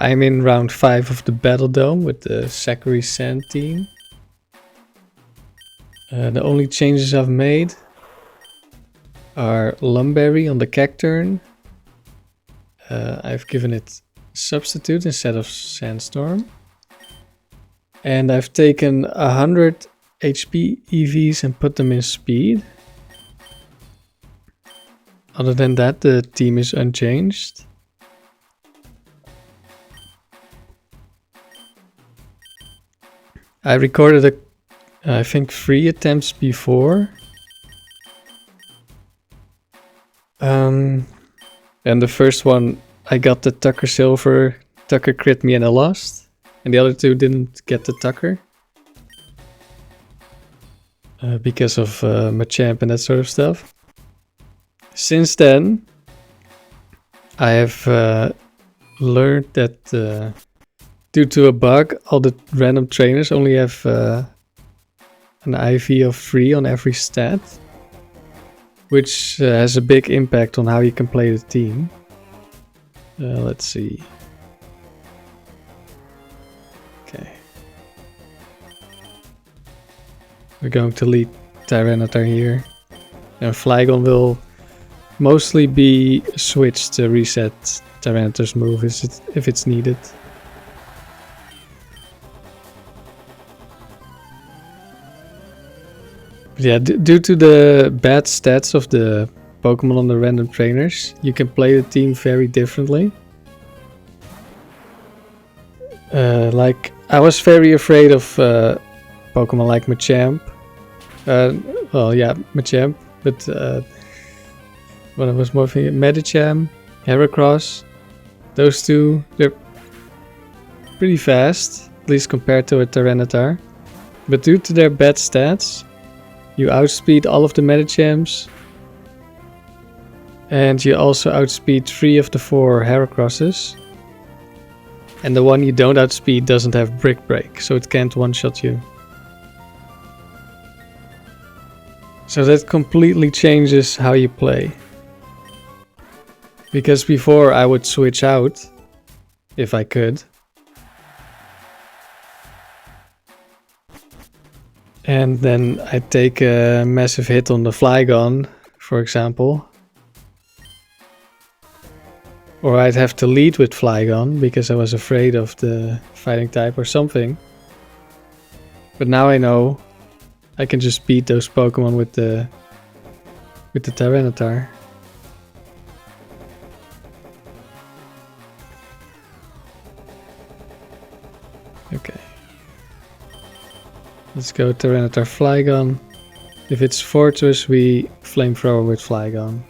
I'm in round 5 of the Battle Dome with the Zachary Sand team. The only changes I've made are Lumberry on the Cacturne. I've given it Substitute instead of Sandstorm. And I've taken 100 HP EVs and put them in Speed. Other than that, the team is unchanged. I recorded I think 3 attempts before. And the first one, I got the Tucker Silver, Tucker crit me and I lost. And the other 2 didn't get the Tucker. Because of Machamp and that sort of stuff. Since then, I have learned that due to a bug, all the random trainers only have an IV of 3 on every stat. Which has a big impact on how you can play the team. Let's see. Okay. We're going to lead Tyranitar here. And Flygon will mostly be switched to reset Tyranitar's move if it's needed. But yeah, due to the bad stats of the Pokemon on the random trainers, you can play the team very differently. Like, I was very afraid of Pokemon like Machamp. Well, yeah, Machamp, but when I was more thinking Medicham, Heracross, those 2, they're pretty fast, at least compared to a Tyranitar. But due to their bad stats, you outspeed all of the Medichams. And you also outspeed 3 of the 4 Heracrosses. And the one you don't outspeed doesn't have Brick Break, so it can't one-shot you. So that completely changes how you play. Because before I would switch out, if I could. And then I'd take a massive hit on the Flygon, for example. Or I'd have to lead with Flygon because I was afraid of the fighting type or something. But now I know I can just beat those Pokemon with the Tyranitar. Okay. Let's go Tyranitar Flygon. If it's Fortress, we Flamethrower with Flygon.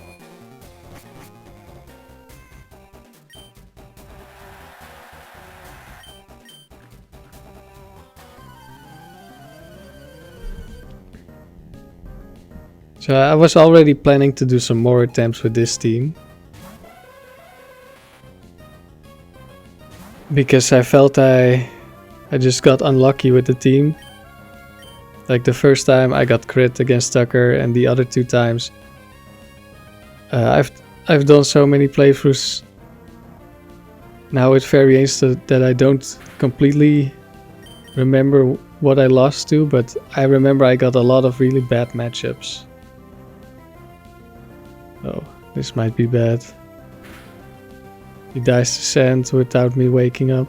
So I was already planning to do some more attempts with this team. Because I felt I just got unlucky with the team. Like the first time I got crit against Tucker, and the other 2 times I've done so many playthroughs now with variants that I don't completely remember what I lost to, but I remember I got a lot of really bad matchups. Oh, this might be bad. He dies to sand without me waking up.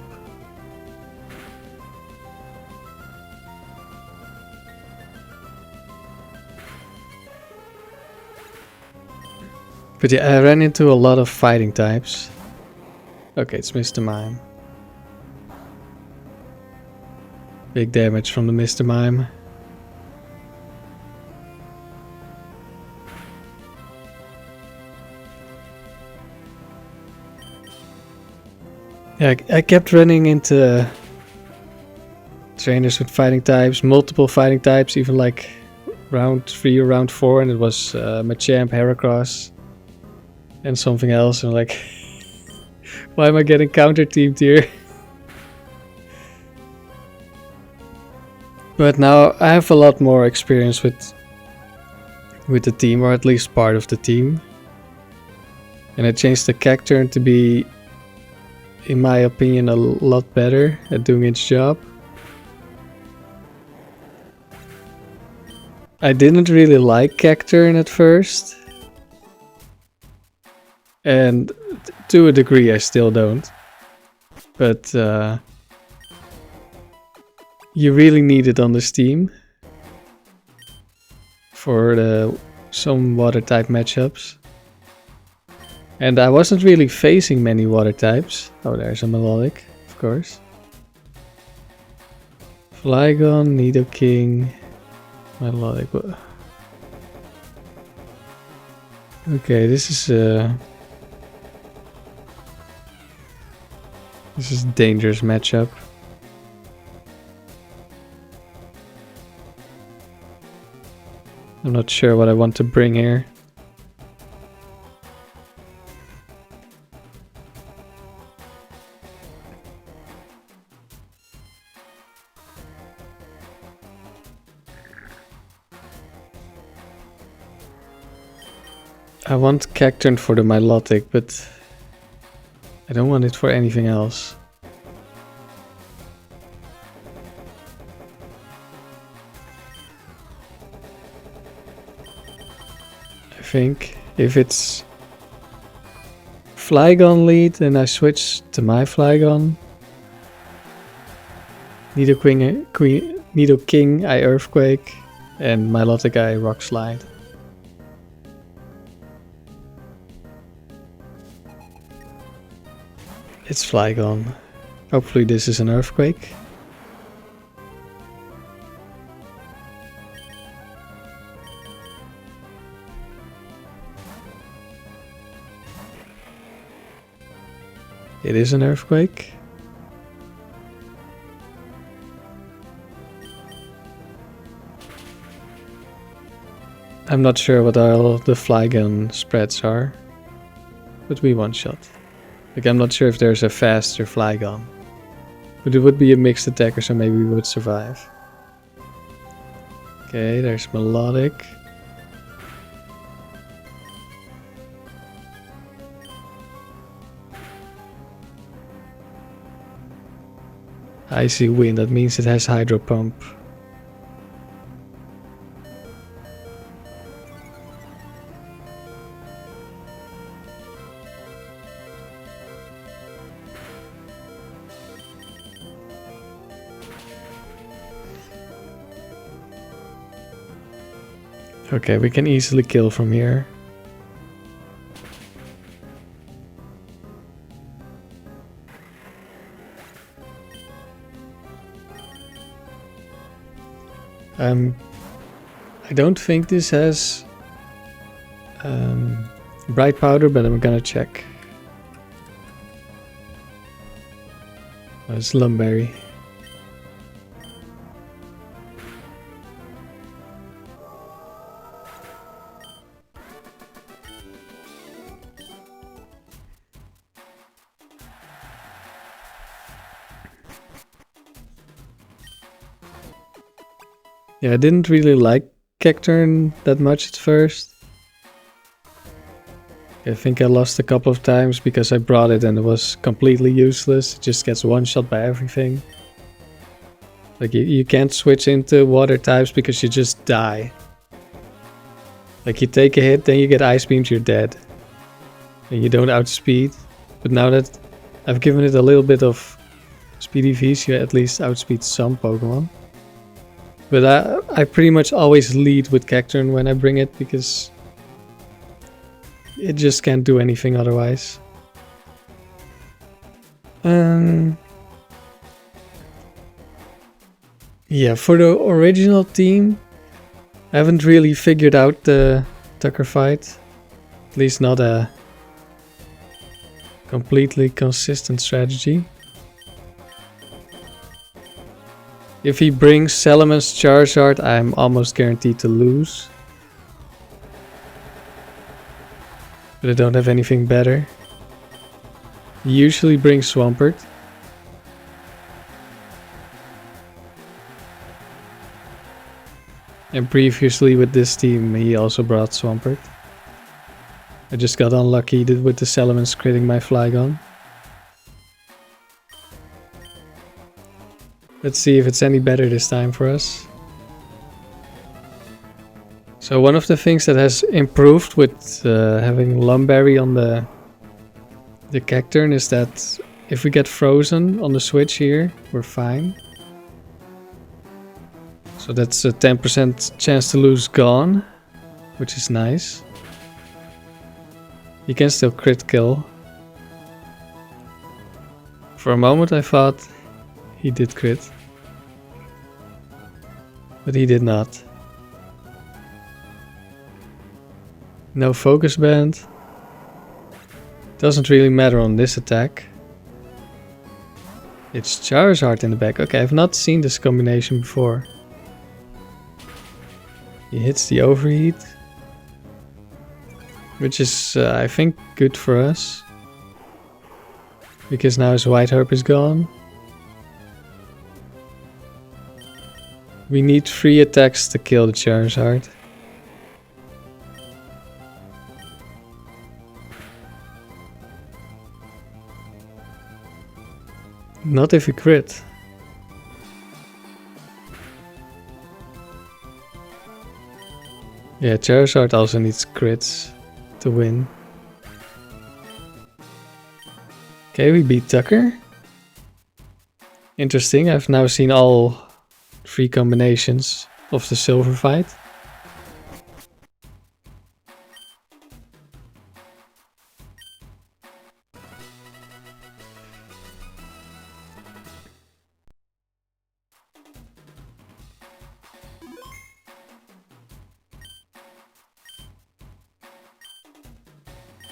But yeah, I ran into a lot of fighting types. Okay, it's Mr. Mime. Big damage from the Mr. Mime. Yeah, I kept running into trainers with fighting types, multiple fighting types, even like round 3 or round 4, and it was Machamp, Heracross, and something else. And like, why am I getting counter teamed here? But now I have a lot more experience with the team, or at least part of the team. And I changed the Cacturne to be in my opinion, a lot better at doing its job. I didn't really like Cacturne at first. And to a degree I still don't. But you really need it on this team for some water type matchups. And I wasn't really facing many water types. Oh, there's a Melodic, of course. Flygon, Nidoking, Melodic. Okay, this is a dangerous matchup. I'm not sure what I want to bring here. I want Cacturne for the Milotic, but I don't want it for anything else. I think if it's Flygon lead, then I switch to my Flygon. Nidoking, I Earthquake, and Milotic, I Rock Slide. It's Flygon. Hopefully this is an Earthquake. It is an Earthquake. I'm not sure what all the Flygon spreads are, but we one-shot. Like, I'm not sure if there's a faster Flygon, but it would be a mixed attacker, so maybe we would survive. Okay, there's Melodic. Icy Wind, that means it has Hydro Pump. Okay, we can easily kill from here. I don't think this has Bright Powder, but I'm gonna check. Oh, it's Lumberry. Yeah, I didn't really like Cacturne that much at first. I think I lost a couple of times because I brought it and it was completely useless. It just gets one-shot by everything. Like, you can't switch into water types because you just die. Like, you take a hit, then you get Ice Beamed, you're dead. And you don't outspeed. But now that I've given it a little bit of speedy Vs, you at least outspeed some Pokemon. But I pretty much always lead with Cacturne when I bring it, because it just can't do anything otherwise. Yeah, for the original team, I haven't really figured out the Tucker fight. At least not a completely consistent strategy. If he brings Salamence Charizard, I'm almost guaranteed to lose. But I don't have anything better. He usually brings Swampert. And previously with this team, he also brought Swampert. I just got unlucky with the Salamence critting my Flygon. Let's see if it's any better this time for us. So one of the things that has improved with having Lumberry on the Cacturne is that if we get frozen on the switch here, we're fine. So that's a 10% chance to lose gone, which is nice. You can still crit kill. For a moment I thought he did crit, but he did not. No focus band. Doesn't really matter on this attack. It's Charizard in the back. Okay, I've not seen this combination before. He hits the overheat, which is, I think, good for us. Because now his White Herb is gone. We need 3 attacks to kill the Charizard. Not if we crit. Yeah, Charizard also needs crits to win. Okay, we beat Tucker. Interesting, I've now seen all 3 combinations of the silver fight.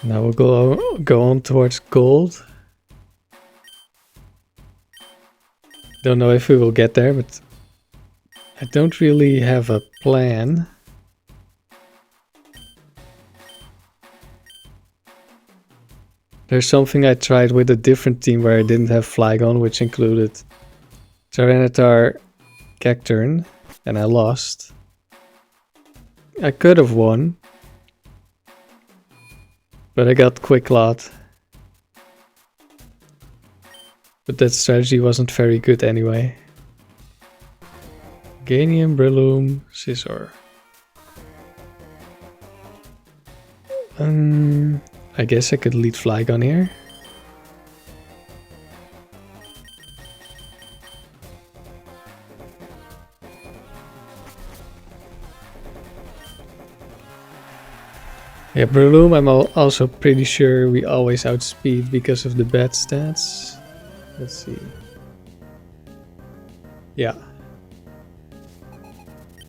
Now we'll go on towards gold. Don't know if we will get there, but I don't really have a plan. There's something I tried with a different team where I didn't have Flygon, which included Tyranitar, Cacturne, and I lost. I could have won, but I got Quick Lot. But that strategy wasn't very good anyway. Ganium, Breloom, Scizor. I guess I could lead Flygon here. Yeah, Breloom I'm also pretty sure we always outspeed because of the bad stats. Let's see. Yeah.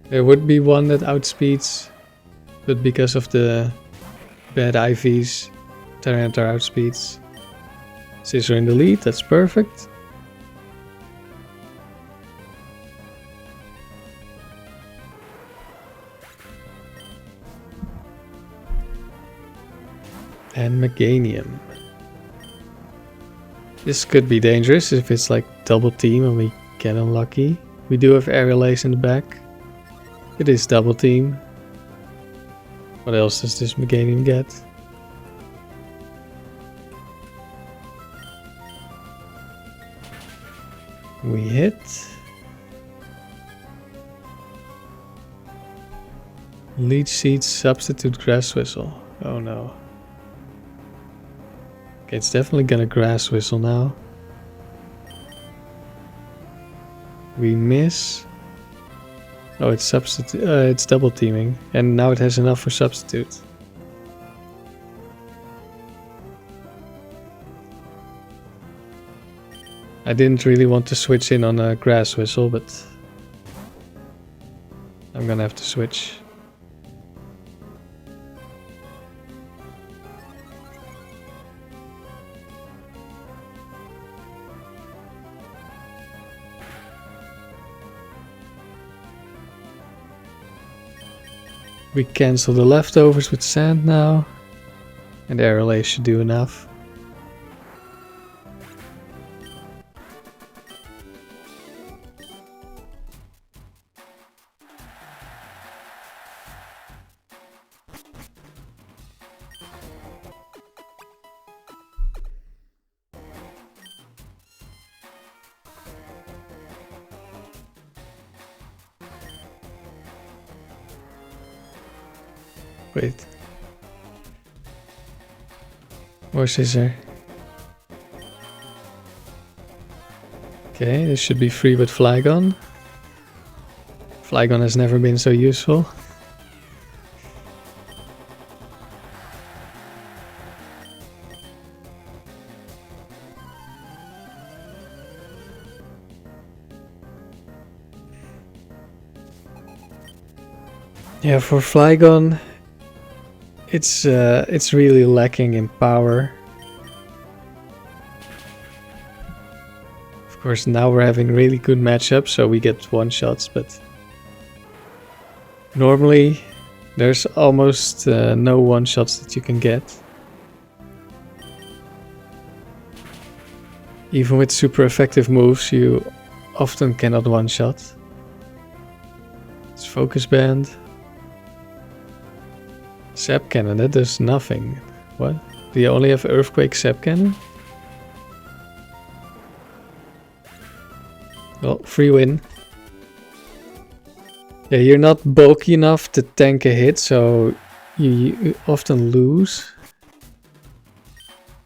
There would be one that outspeeds, but because of the bad IVs, Tyranitar outspeeds. Scizor in the lead, that's perfect. And Meganium. This could be dangerous if it's like double team and we get unlucky. We do have Aerial Ace in the back. It is double team. What else does this Meganium get? We hit. Leech Seed, substitute Grass Whistle. Oh no. Okay, it's definitely gonna Grass Whistle now. We miss. Oh, it's substitute. It's double teaming, and now it has enough for substitute. I didn't really want to switch in on a Grass Whistle, but I'm gonna have to switch. We cancel the leftovers with sand now, and Aerial Ace should do enough. Wait. More scissor. Okay, this should be free with Flygon. Flygon has never been so useful. Yeah, for Flygon, it's really lacking in power. Of course, now we're having really good matchups, so we get one-shots, but normally there's almost no one-shots that you can get. Even with super effective moves, you often cannot one-shot. It's Focus Band. Sap Cannon, that does nothing. What? Do you only have Earthquake Sap Cannon? Well, free win. Yeah, you're not bulky enough to tank a hit, so you often lose.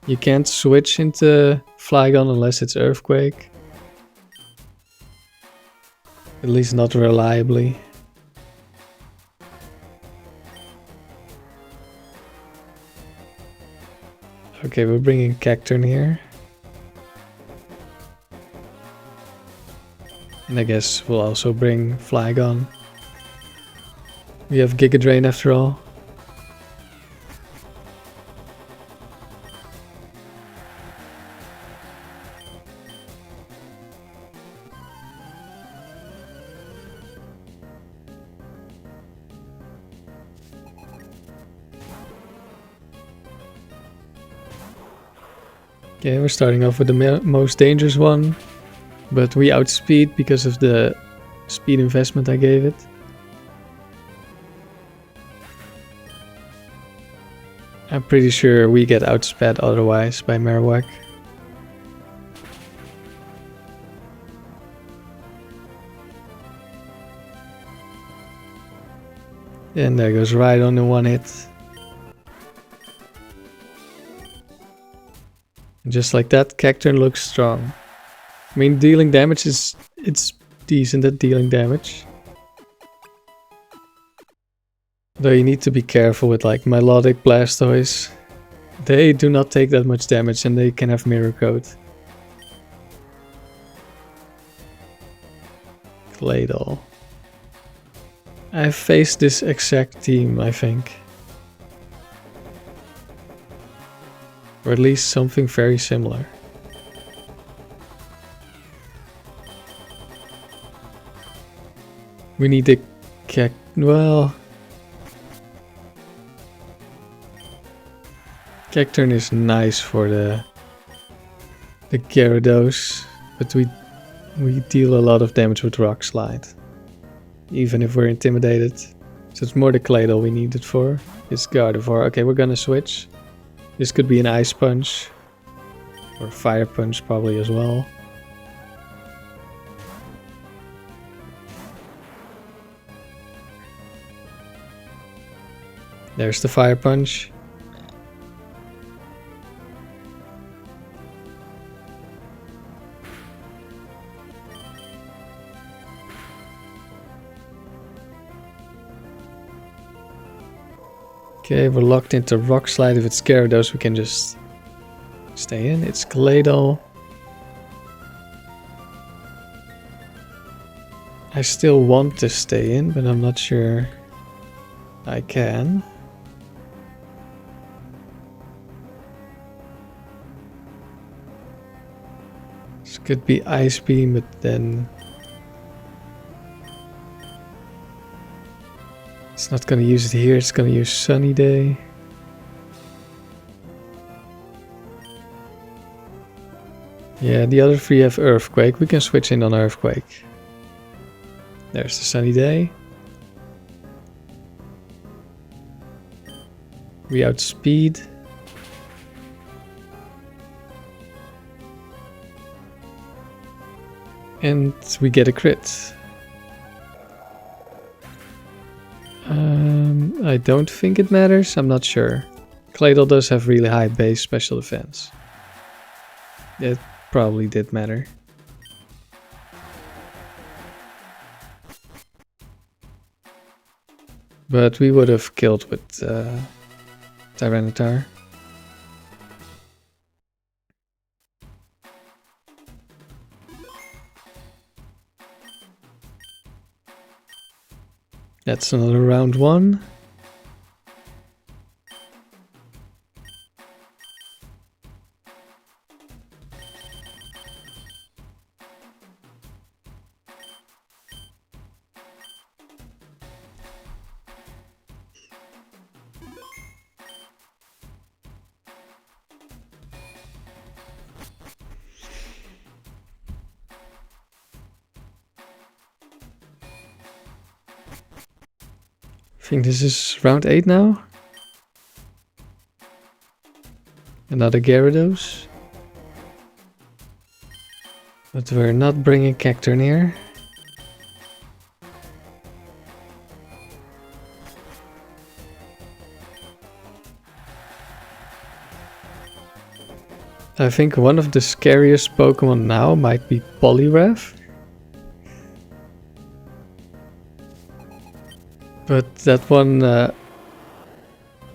You can't switch into Flygon unless it's Earthquake. At least not reliably. Okay, we're bringing Cacturne here. And I guess we'll also bring Flygon. We have Giga Drain after all. Okay, we're starting off with the most dangerous one, but we outspeed because of the speed investment I gave it. I'm pretty sure we get outsped otherwise by Marowak. And there goes right on the one hit. Just like that, Cacturne looks strong. I mean, dealing damage it's decent at dealing damage. Though you need to be careful with like Melodic Blastoise. They do not take that much damage and they can have Mirror Coat. Claydol. I've faced this exact team, I think. Or at least something very similar. We need the well... Cacturne is nice for the Gyarados, but we deal a lot of damage with Rock Slide. Even if we're intimidated. So it's more the Claydol we need it for. It's Gardevoir. Okay, we're gonna switch. This could be an Ice Punch. Or Fire Punch probably as well. There's the Fire Punch. Okay, we're locked into Rock Slide. If it's Gyarados, we can just stay in. It's Claydol. I still want to stay in, but I'm not sure I can. This could be Ice Beam, but then it's not going to use it here, it's going to use Sunny Day. Yeah, the other three have Earthquake. We can switch in on Earthquake. There's the Sunny Day. We outspeed. And we get a crit. I don't think it matters, I'm not sure. Claydol does have really high base special defense. It probably did matter. But we would have killed with Tyranitar. That's another round 1. I think this is round 8 now. Another Gyarados. But we're not bringing Cacturne here. I think one of the scariest Pokemon now might be Poliwrath. But that one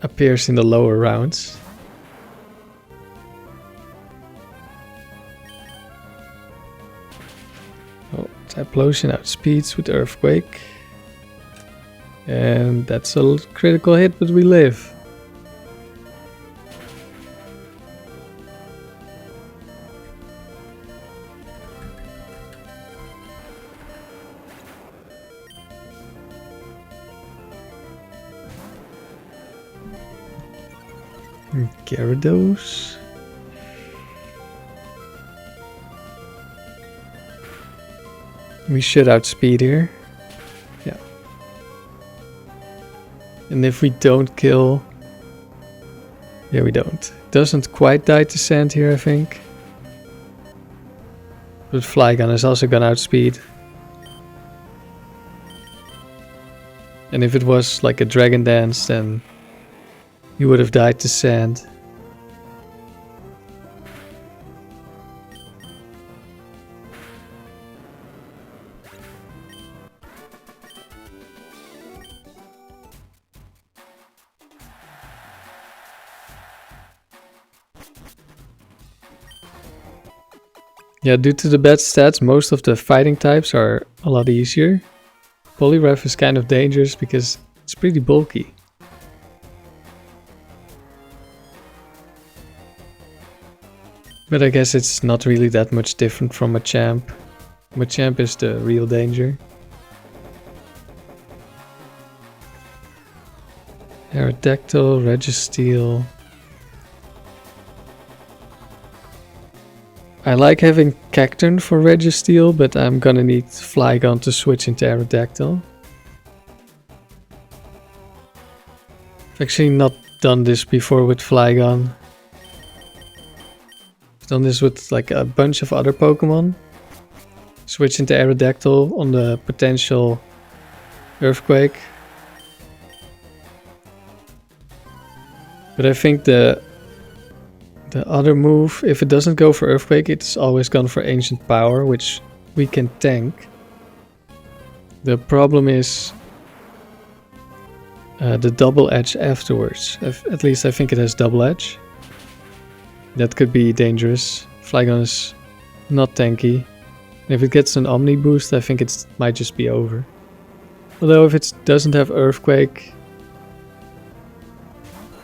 appears in the lower rounds. Oh, Typhlosion outspeeds with Earthquake. And that's a critical hit, but we live. Gyarados. We should outspeed here. Yeah. And if we don't kill... Yeah, we don't. Doesn't quite die to sand here, I think. But Flygon is also gonna outspeed. And if it was like a Dragon Dance, then he would have died to sand. Yeah, due to the bad stats, most of the fighting types are a lot easier. Poliwrath is kind of dangerous because it's pretty bulky. But I guess it's not really that much different from Machamp. Machamp is the real danger. Aerodactyl, Registeel. I like having Cacturne for Registeel, but I'm gonna need Flygon to switch into Aerodactyl. I've actually not done this before with Flygon. I've done this with like a bunch of other Pokemon. Switch into Aerodactyl on the potential Earthquake. But I think the other move, if it doesn't go for Earthquake, it's always gone for Ancient Power, which we can tank. The problem is the double edge afterwards. At least I think it has double edge. That could be dangerous. Flygon is not tanky. If it gets an Omni boost, I think it might just be over. Although if it doesn't have Earthquake,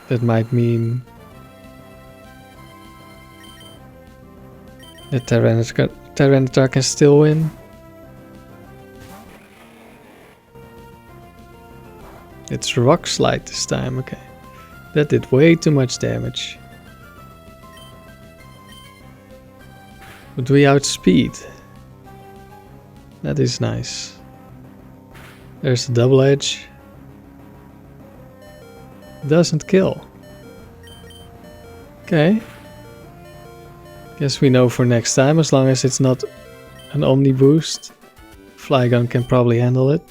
that might mean that Tyranitar can still win. It's Rock Slide this time, okay. That did way too much damage. But we outspeed. That is nice. There's the double edge. Doesn't kill. Okay. Guess we know for next time, as long as it's not an Omni boost. Flygon can probably handle it.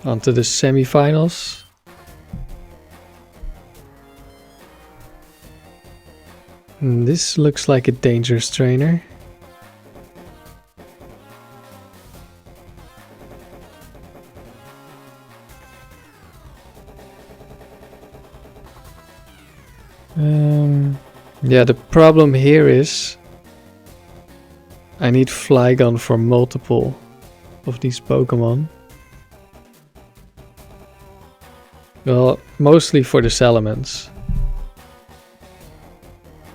On to the semi-finals. This looks like a dangerous trainer. Yeah, the problem here is I need Flygon for multiple of these Pokemon. Well, mostly for the Salamence.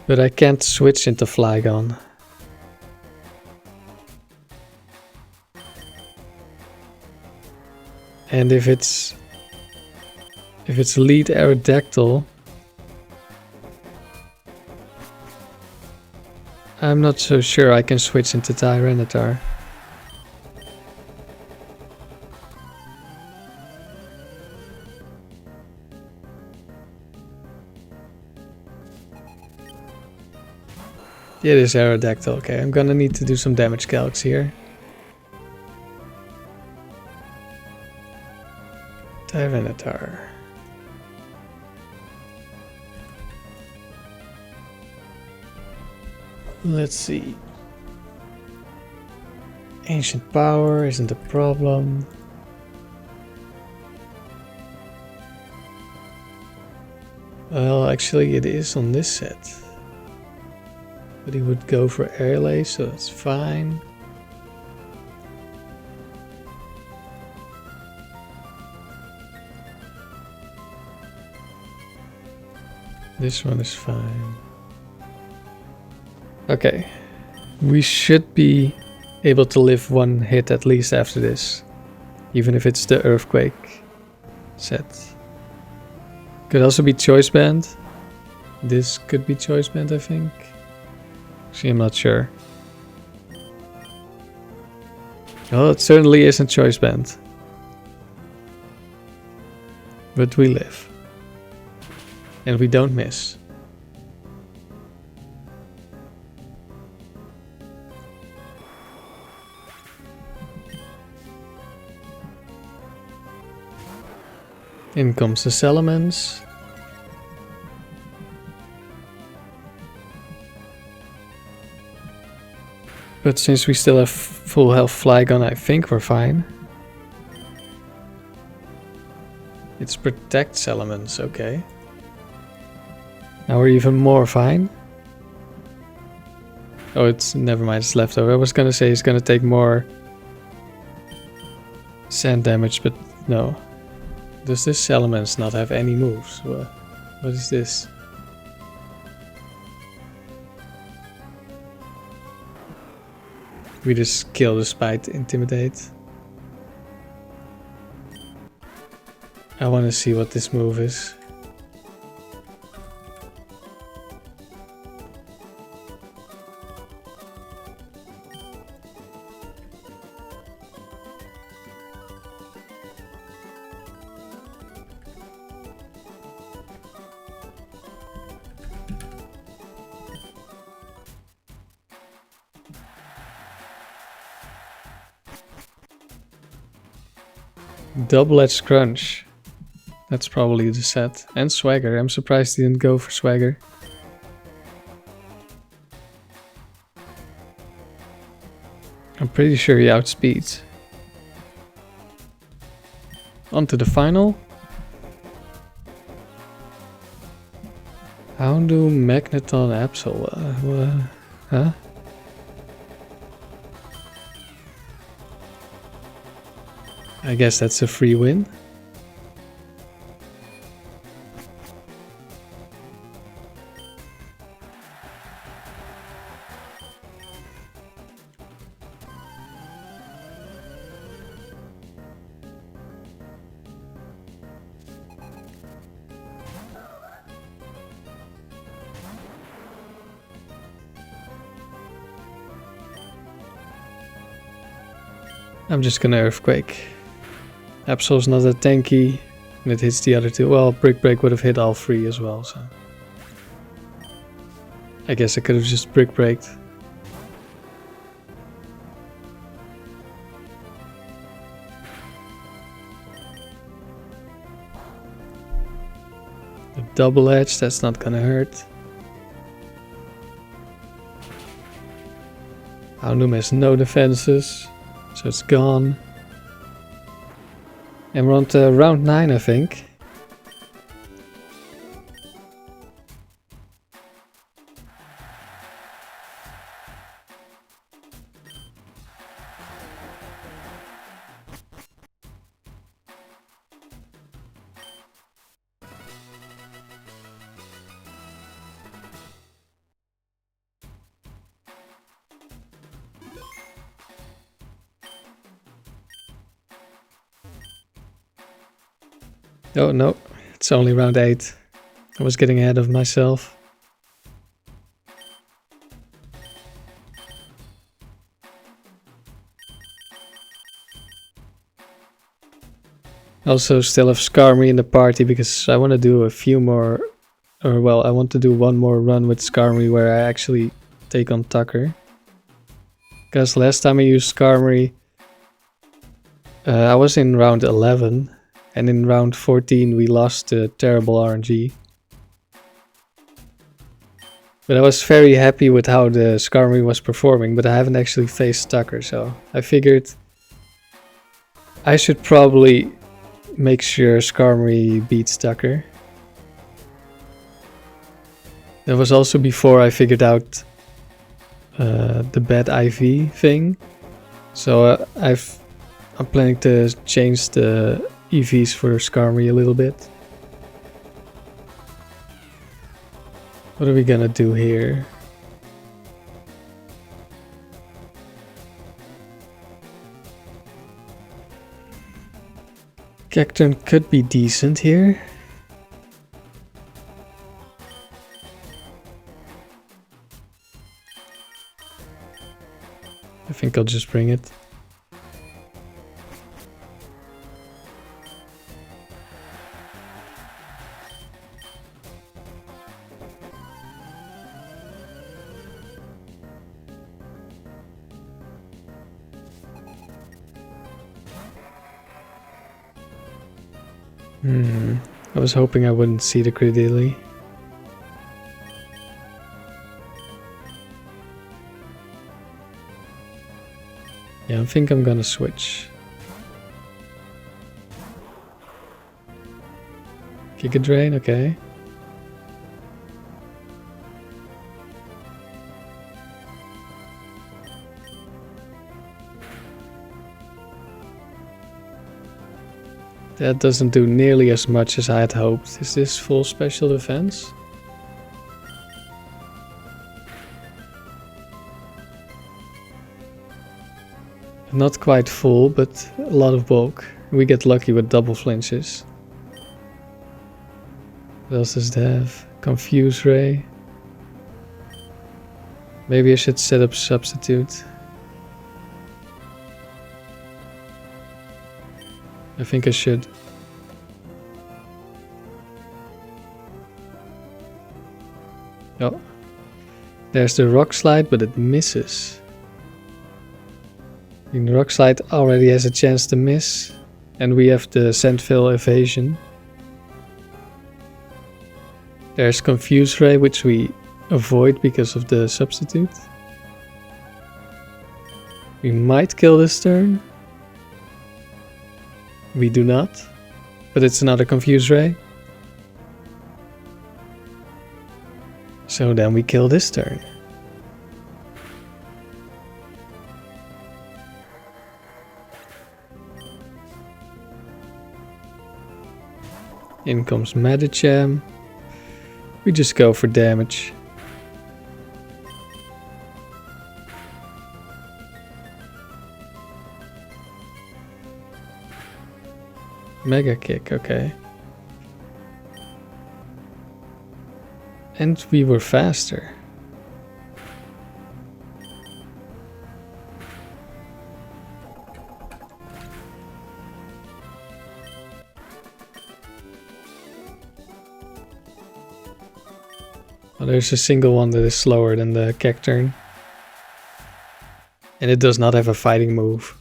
But I can't switch into Flygon. And if it's lead Aerodactyl, I'm not so sure I can switch into Tyranitar. It is Aerodactyl. Okay, I'm gonna need to do some damage calcs here. Tyranitar. Let's see. Ancient Power isn't a problem. Well, actually it is on this set. But he would go for Airlay, so that's fine. This one is fine. Okay. We should be able to live one hit at least after this. Even if it's the Earthquake set. Could also be Choice Band. This could be Choice Band, I think. See, I'm not sure. Well, it certainly isn't Choice Band. But we live. And we don't miss. In comes the Salamence. But since we still have full health Flygon, I think we're fine. It's Protect Salamence, okay. Now we're even more fine. Oh, it's never mind, it's leftover. I was gonna say it's gonna take more sand damage, but no. Does this Salamence not have any moves? What is this? We just kill despite Intimidate. I want to see what this move is. Double-edged Crunch. That's probably the set. And Swagger. I'm surprised he didn't go for Swagger. I'm pretty sure he outspeeds. On to the final. How do Magneton Absol? Huh? I guess that's a free win. I'm just gonna Earthquake. Absol's not that tanky, and it hits the other two. Well, Brick Break would have hit all three as well, so... I guess I could have just Brick Breaked. double edge, that's not gonna hurt. Houndoom has no defenses, so it's gone. And we're on to round 9, I think. Oh no, it's only round 8. I was getting ahead of myself. Also still have Skarmory in the party because I want to do a few more, or well, I want to do one more run with Skarmory where I actually take on Tucker. Because last time I used Skarmory, I was in round 11. And in round 14 we lost to terrible RNG. But I was very happy with how the Skarmory was performing, but I haven't actually faced Tucker, so I figured I should probably make sure Skarmory beats Tucker. That was also before I figured out the bad IV thing. So I'm planning to change the EVs for Skarmory a little bit. What are we gonna do here? Cacturne could be decent here. I think I'll just bring it. I was hoping I wouldn't see the Credilli. Yeah, I think I'm gonna switch. Giga Drain, okay. That doesn't do nearly as much as I had hoped. Is this full special defense? Not quite full, but a lot of bulk. We get lucky with double flinches. What else does it have? Confuse Ray. Maybe I should set up Substitute. I think I should. Oh. There's the Rock Slide, but it misses. The Rock Slide already has a chance to miss. And we have the Sandville Evasion. There's Confuse Ray, which we avoid because of the Substitute. We might kill this turn. We do not, but it's another Confuse Ray. So then we kill this turn. In comes Medicham. We just go for damage. Mega Kick, okay. And we were faster. Oh, there's a single one that is slower than the Cacturne. And it does not have a fighting move.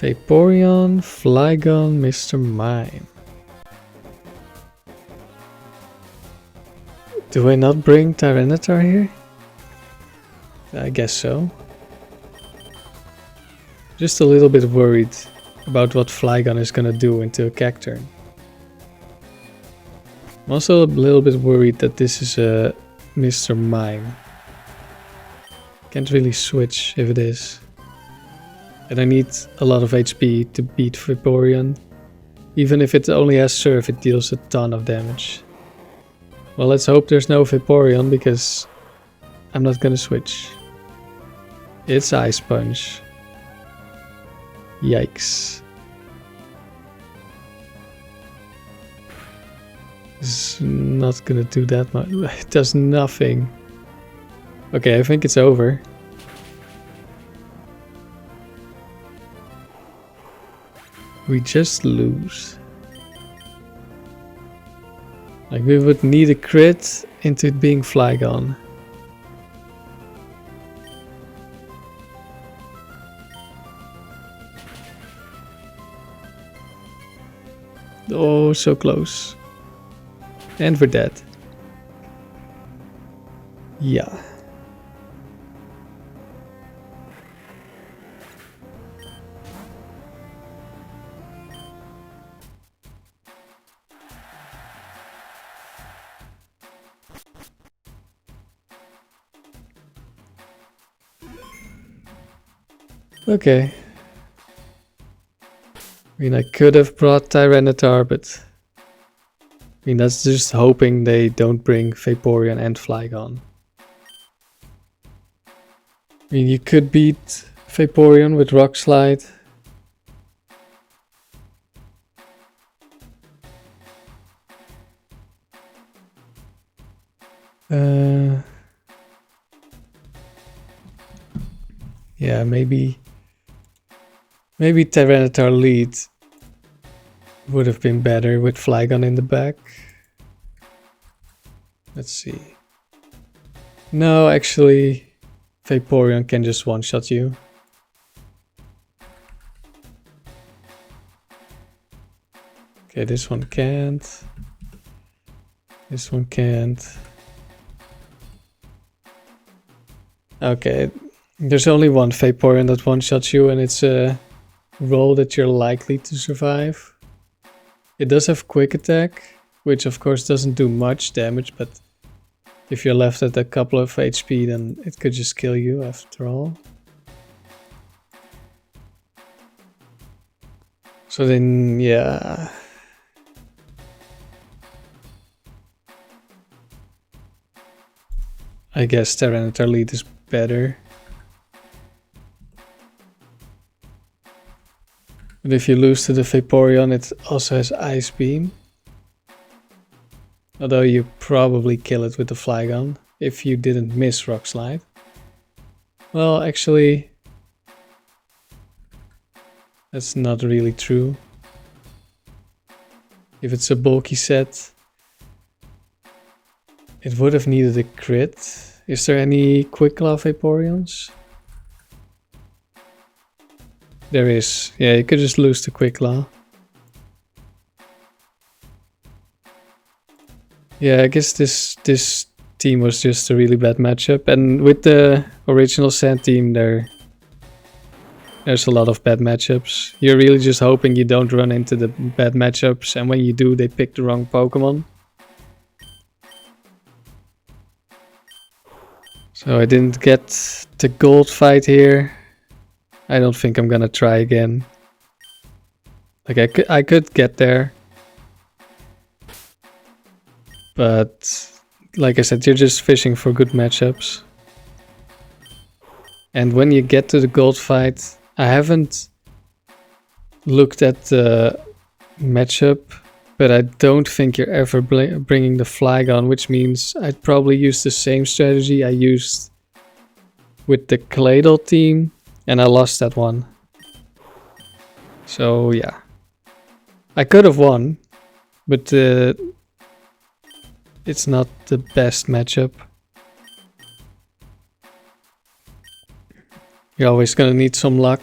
Vaporeon, Flygon, Mr. Mime. Do I not bring Tyranitar here? I guess so. Just a little bit worried about what Flygon is gonna do into a Cacturne. I'm also a little bit worried that this is a Mr. Mime. Can't really switch if it is. And I need a lot of HP to beat Vaporeon. Even if it only has Surf, it deals a ton of damage. Well, let's hope there's no Vaporeon, because I'm not gonna switch. It's Ice Punch. Yikes. It's not gonna do that much. It does nothing. Okay, I think it's over. We just lose. Like, we would need a crit into it being Flygon. Oh, so close. And we're dead. Yeah. Okay. I mean, I could have brought Tyranitar, but I mean, that's just hoping they don't bring Vaporeon and Flygon. I mean, you could beat Vaporeon with Rock Slide. Yeah, maybe Tyranitar lead would have been better with Flygon in the back. Let's see. No, actually, Vaporeon can just one-shot you. Okay, this one can't. This one can't. Okay, there's only one Vaporeon that one-shots you, and it's a roll that you're likely to survive. It does have quick attack, which of course doesn't do much damage, but if you're left at a couple of HP, then it could just kill you after all. So then, yeah. I guess Tyranitar lead is better. But if you lose to the Vaporeon, it also has Ice Beam. Although you probably kill it with the Flygon if you didn't miss Rock Slide. Well, actually, that's not really true. If it's a bulky set, it would have needed a crit. Is there any Quick Claw Vaporeons? There is. Yeah, you could just lose to Quick Claw. Yeah, I guess this team was just a really bad matchup. And with the original Sand team, there's a lot of bad matchups. You're really just hoping you don't run into the bad matchups. And when you do, they pick the wrong Pokemon. So I didn't get the gold fight here. I don't think I'm gonna try again. Like, I could get there. But, like I said, you're just fishing for good matchups. And when you get to the gold fight, I haven't looked at the matchup, but I don't think you're ever bringing the Flygon, which means I'd probably use the same strategy I used with the Claydol team, and I lost that one. So yeah, I could have won, but it's not the best matchup. You're always gonna need some luck.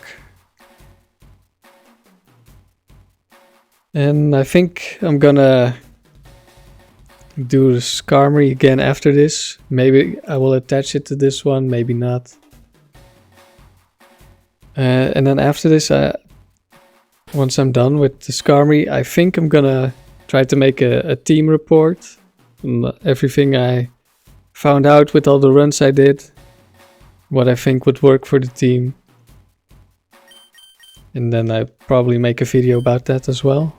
And I think I'm gonna do the Skarmory again after this. Maybe I will attach it to this one, maybe not. And then after this, once I'm done with the Skarmory, I think I'm gonna try to make a team report on everything I found out with all the runs I did, what I think would work for the team. And then I probably make a video about that as well.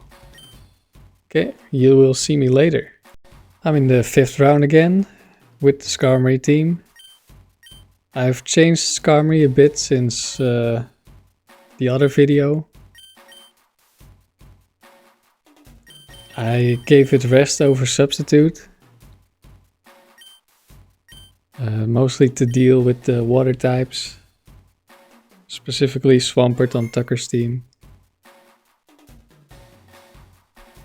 Okay, you will see me later. I'm in the 5th round again with the Skarmory team. I've changed Skarmory a bit since the other video. I gave it rest over substitute. Mostly to deal with the water types. Specifically Swampert on Tucker's team.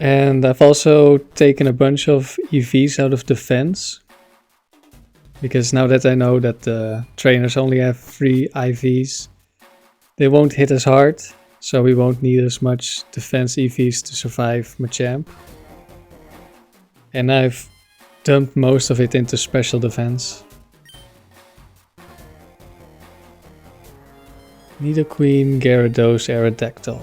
And I've also taken a bunch of EVs out of defense. Because now that I know that the trainers only have 3 IVs, they won't hit as hard, so we won't need as much defense EVs to survive Machamp. And I've dumped most of it into special defense. Nidoqueen, Gyarados, Aerodactyl.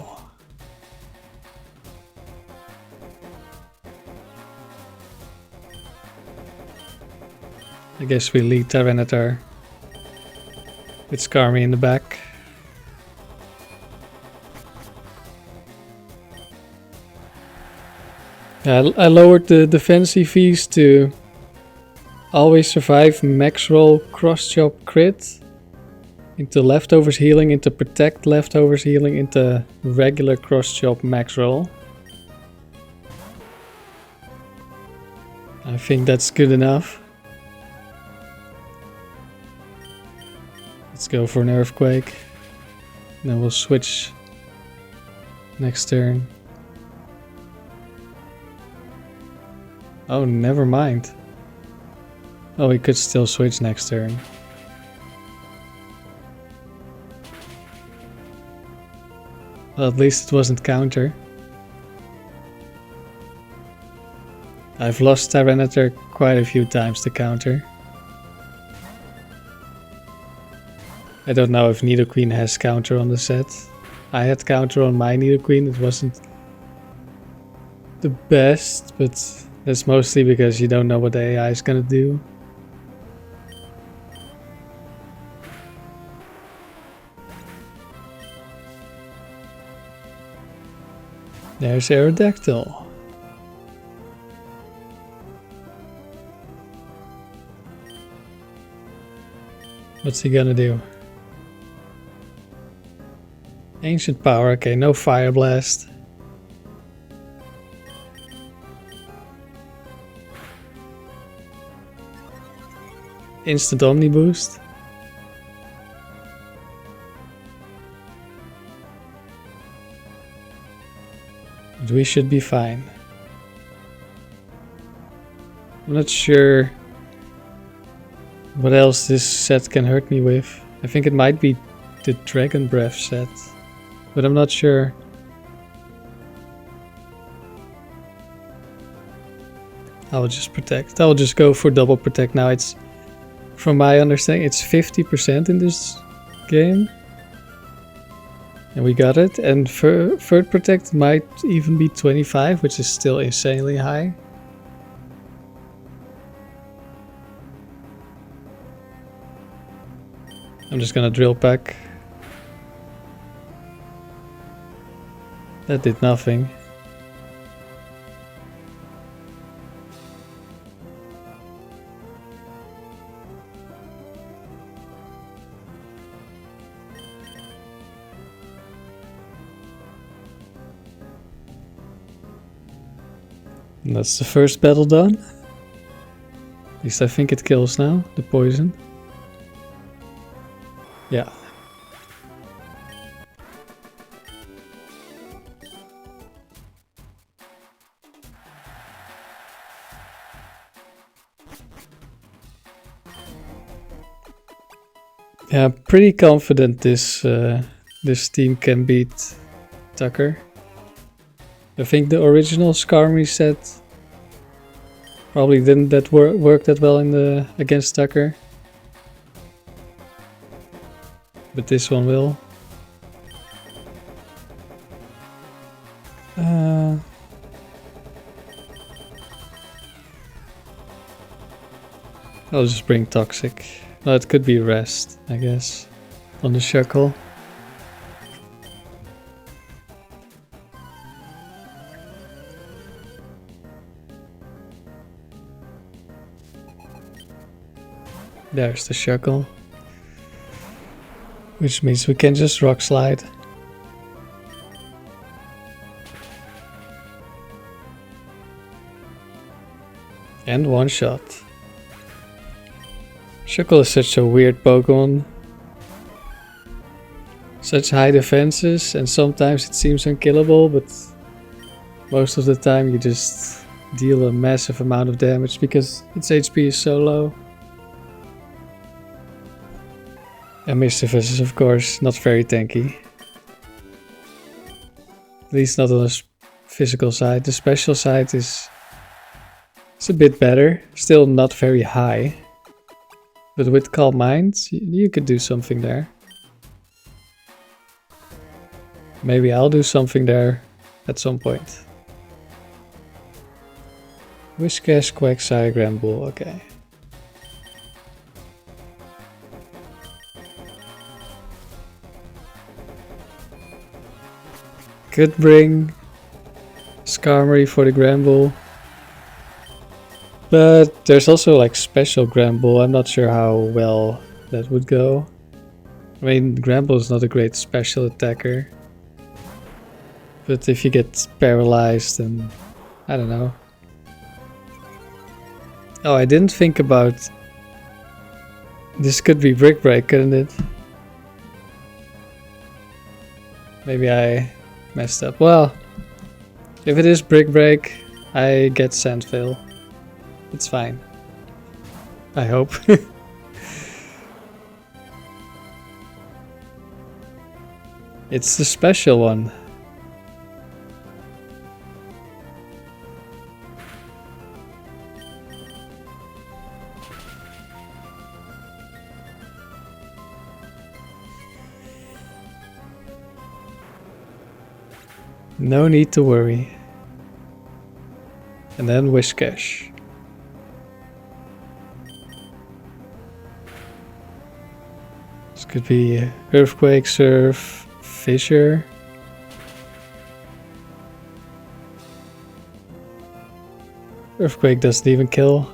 I guess we lead Tyranitar with Skarmory in the back. I lowered the defense EVs to always survive max roll, cross chop crit, into leftovers healing, into protect leftovers healing, into regular cross chop max roll. I think that's good enough. Let's go for an Earthquake. Then we'll switch next turn. Oh, never mind. Oh, we could still switch next turn. Well, at least it wasn't counter. I've lost Tyranitar quite a few times to counter. I don't know if Nidoqueen has counter on the set. I had counter on my Nidoqueen. It wasn't the best, but that's mostly because you don't know what the AI is gonna do. There's Aerodactyl. What's he gonna do? Ancient Power, okay, no Fire Blast. Instant Omni Boost. But we should be fine. I'm not sure what else this set can hurt me with. I think it might be the Dragon Breath set, but I'm not sure. I'll just protect. I'll just go for double protect now. It's, from my understanding, it's 50% in this game. And we got it. And third protect might even be 25, which is still insanely high. I'm just gonna drill pack. That did nothing. And that's the first battle done. At least I think it kills now, the poison. Yeah. Yeah, I'm pretty confident this this team can beat Tucker. I think the original Skarmory set probably didn't work that well in the against Tucker. But this one will. I'll just bring Toxic. Well, it could be Rest, I guess, on the Shuckle. There's the Shuckle. Which means we can just Rock Slide. And one shot. Shuckle is such a weird Pokemon. Such high defenses, and sometimes it seems unkillable, but most of the time you just deal a massive amount of damage because its HP is so low. And Mischievous is of course not very tanky. At least not on the physical side. The special side is a bit better. Still not very high. But with Calm Mind, you could do something there. Maybe I'll do something there at some point. Whiscash, Quagsire, Granbull, okay. Could bring Skarmory for the Granbull. But there's also like special Granbull. I'm not sure how well that would go. I mean, Granbull is not a great special attacker. But if you get paralyzed, then I don't know. Oh, I didn't think about... This could be Brick Break, couldn't it? Maybe I messed up. Well, if it is Brick Break, I get Sandvale. It's fine. I hope. It's the special one. No need to worry. And then Whiscash. This could be Earthquake, Surf, Fissure. Earthquake doesn't even kill.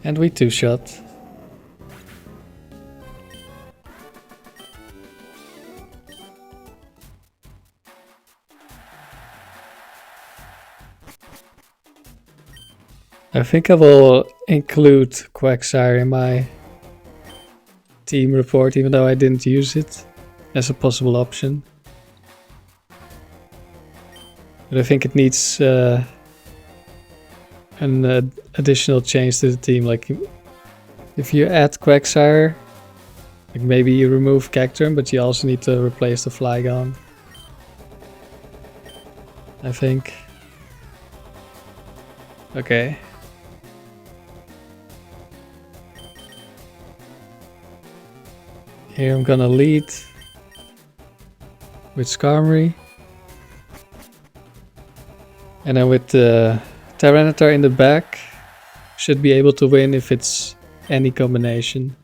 And we two-shot. I think I will include Quagsire in my team report, even though I didn't use it as a possible option. But I think it needs an additional change to the team. Like if you add Quagsire, like maybe you remove Cacturne, but you also need to replace the Flygon, I think. Okay. Here I'm gonna lead with Skarmory. And then with the Tyranitar in the back, should be able to win if it's any combination.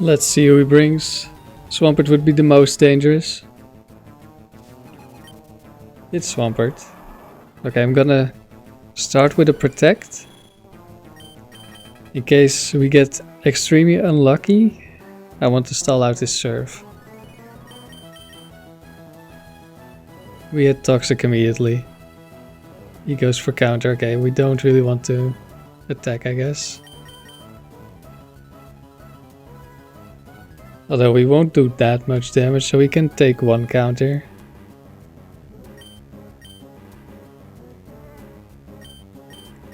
Let's see who he brings. Swampert would be the most dangerous. It's Swampert. Okay, I'm gonna start with a Protect. In case we get extremely unlucky, I want to stall out his Surf. We hit Toxic immediately. He goes for counter. Okay, we don't really want to attack, I guess. Although we won't do that much damage, so we can take one counter.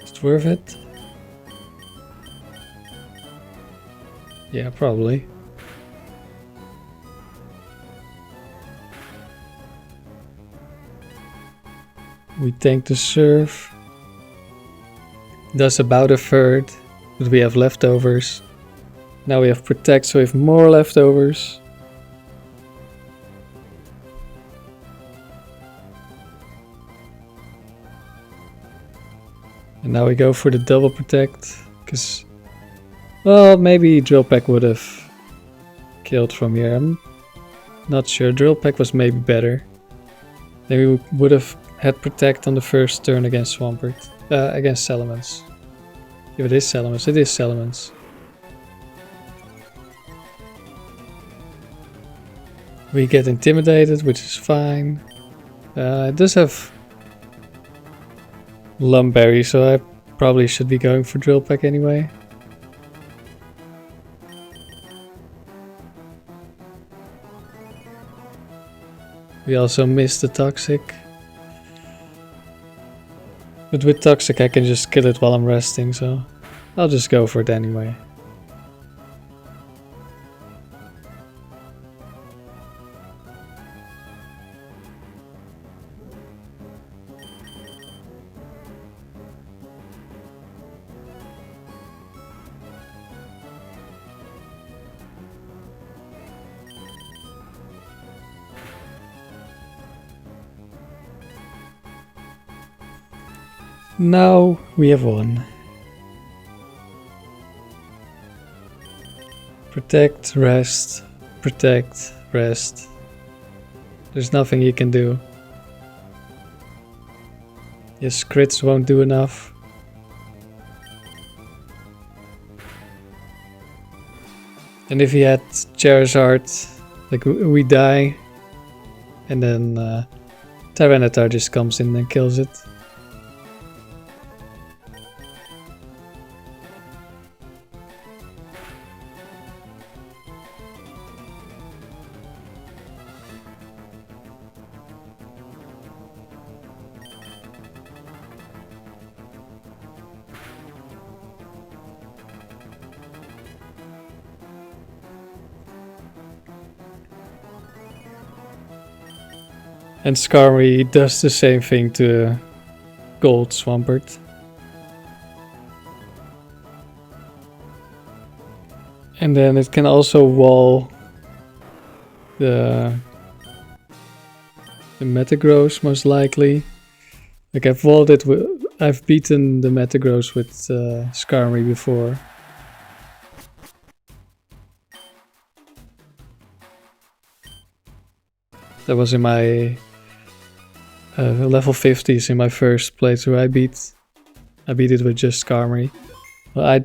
Is it worth it? Yeah, probably. We tank the surf. Does about a third, but we have leftovers. Now we have protect, so we have more leftovers. And now we go for the double protect, because, well, maybe drill peck would have killed from here. I'm not sure. Drill peck was maybe better. Then we would have had protect on the first turn against Swampert, against Salamence. If it is Salamence, it is Salamence. We get intimidated, which is fine. It does have Lumberry, so I probably should be going for Drill Peck anyway. We also missed the Toxic. But with Toxic I can just kill it while I'm resting, so I'll just go for it anyway. Now we have won. Protect, rest, protect, rest. There's nothing you can do. Yes, crits won't do enough. And if he had Charizard, like we die, and then Tyranitar just comes in and kills it. And Skarmory does the same thing to Gold Swampert. And then it can also wall the Metagross most likely. Like I've walled it with, I've beaten the Metagross with Skarmory before. That was in my level 50s in my first playthrough. I beat it with just Skarmory. Well,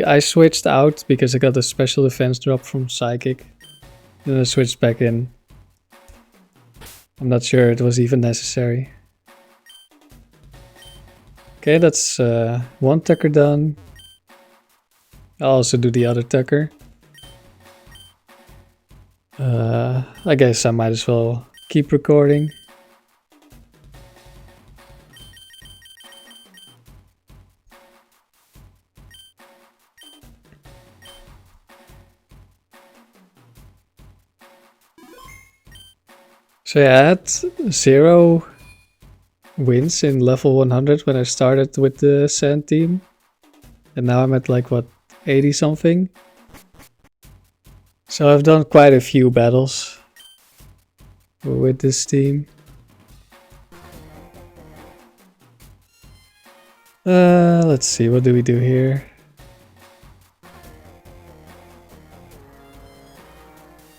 I switched out because I got a special defense drop from Psychic. Then I switched back in. I'm not sure it was even necessary. Okay, that's one Tucker done. I'll also do the other Tucker. I guess I might as well keep recording. So yeah, I had 0 wins in level 100 when I started with the Sand team. And now I'm at like, what, 80 something? So I've done quite a few battles with this team. Let's see, what do we do here?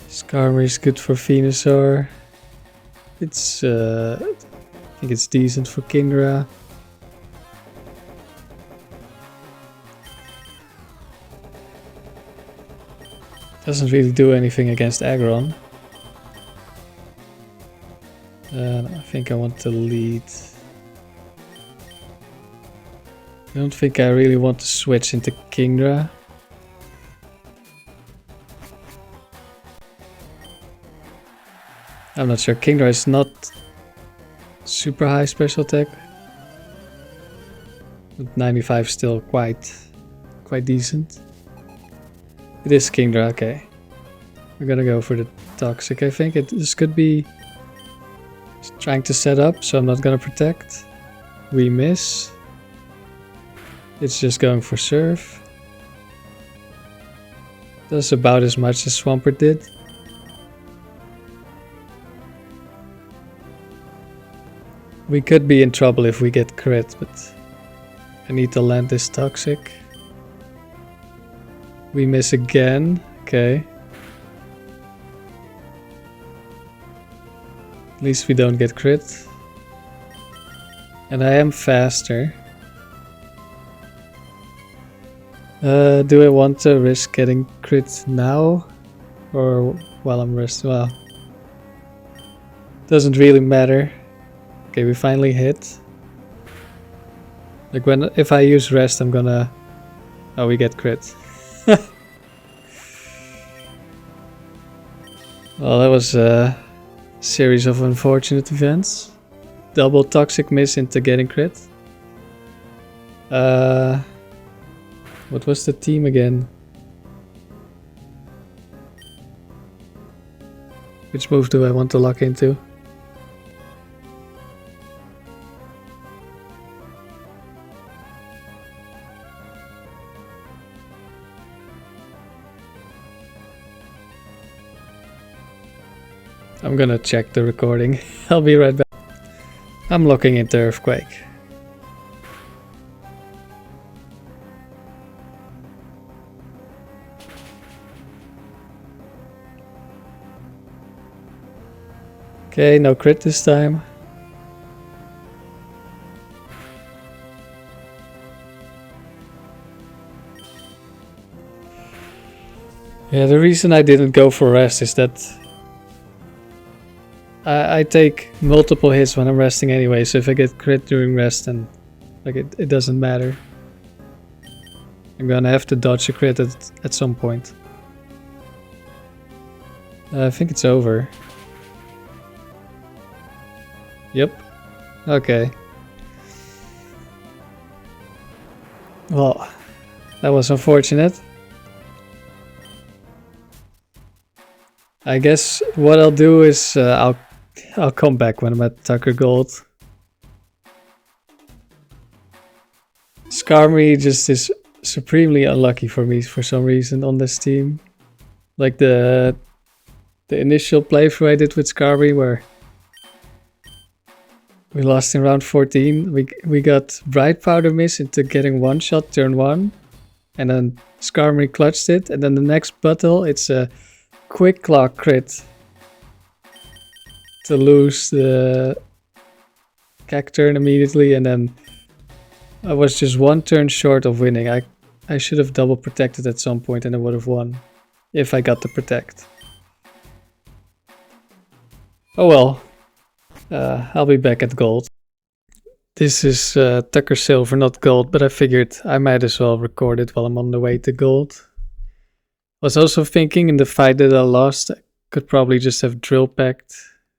Skarmory is good for Venusaur. It's, I think it's decent for Kingdra. Doesn't really do anything against Aggron. I think I want to lead. I don't think I really want to switch into Kingdra. I'm not sure. Kingdra is not super high special attack. But 95 is still quite decent. It is Kingdra, okay. We're gonna go for the Toxic, I think. This could be trying to set up, so I'm not gonna protect. We miss. It's just going for Surf. Does about as much as Swampert did. We could be in trouble if we get crit, but I need to land this Toxic. We miss again. Okay. At least we don't get crit. And I am faster. Do I want to risk getting crit now? Or while I'm resting? Well, doesn't really matter. Okay, we finally hit. Like if I use rest, I'm gonna... Oh, we get crit. Well, that was a series of unfortunate events. Double Toxic miss into getting crit. What was the team again? Which move do I want to lock into? I'm gonna check the recording. I'll be right back. I'm looking into Earthquake. Okay, no crit this time. Yeah, the reason I didn't go for rest is that I take multiple hits when I'm resting anyway, so if I get crit during rest, then like it doesn't matter. I'm gonna have to dodge a crit at some point. I think it's over. Yep. Okay. Well, that was unfortunate. I guess what I'll do is I'll come back when I'm at Tucker Gold. Skarmory just is supremely unlucky for me for some reason on this team. Like the initial playthrough I did with Skarmory where we lost in round 14. We got Bright Powder miss into getting one shot turn 1. And then Skarmory clutched it. And then the next battle it's a Quick Claw crit to lose the Cacturne immediately, and then I was just one turn short of winning. I should have double protected at some point and I would have won if I got to protect. Oh well, I'll be back at gold. This is Tucker Silver, not gold, but I figured I might as well record it while I'm on the way to gold. Was also thinking in the fight that I lost, I could probably just have drill packed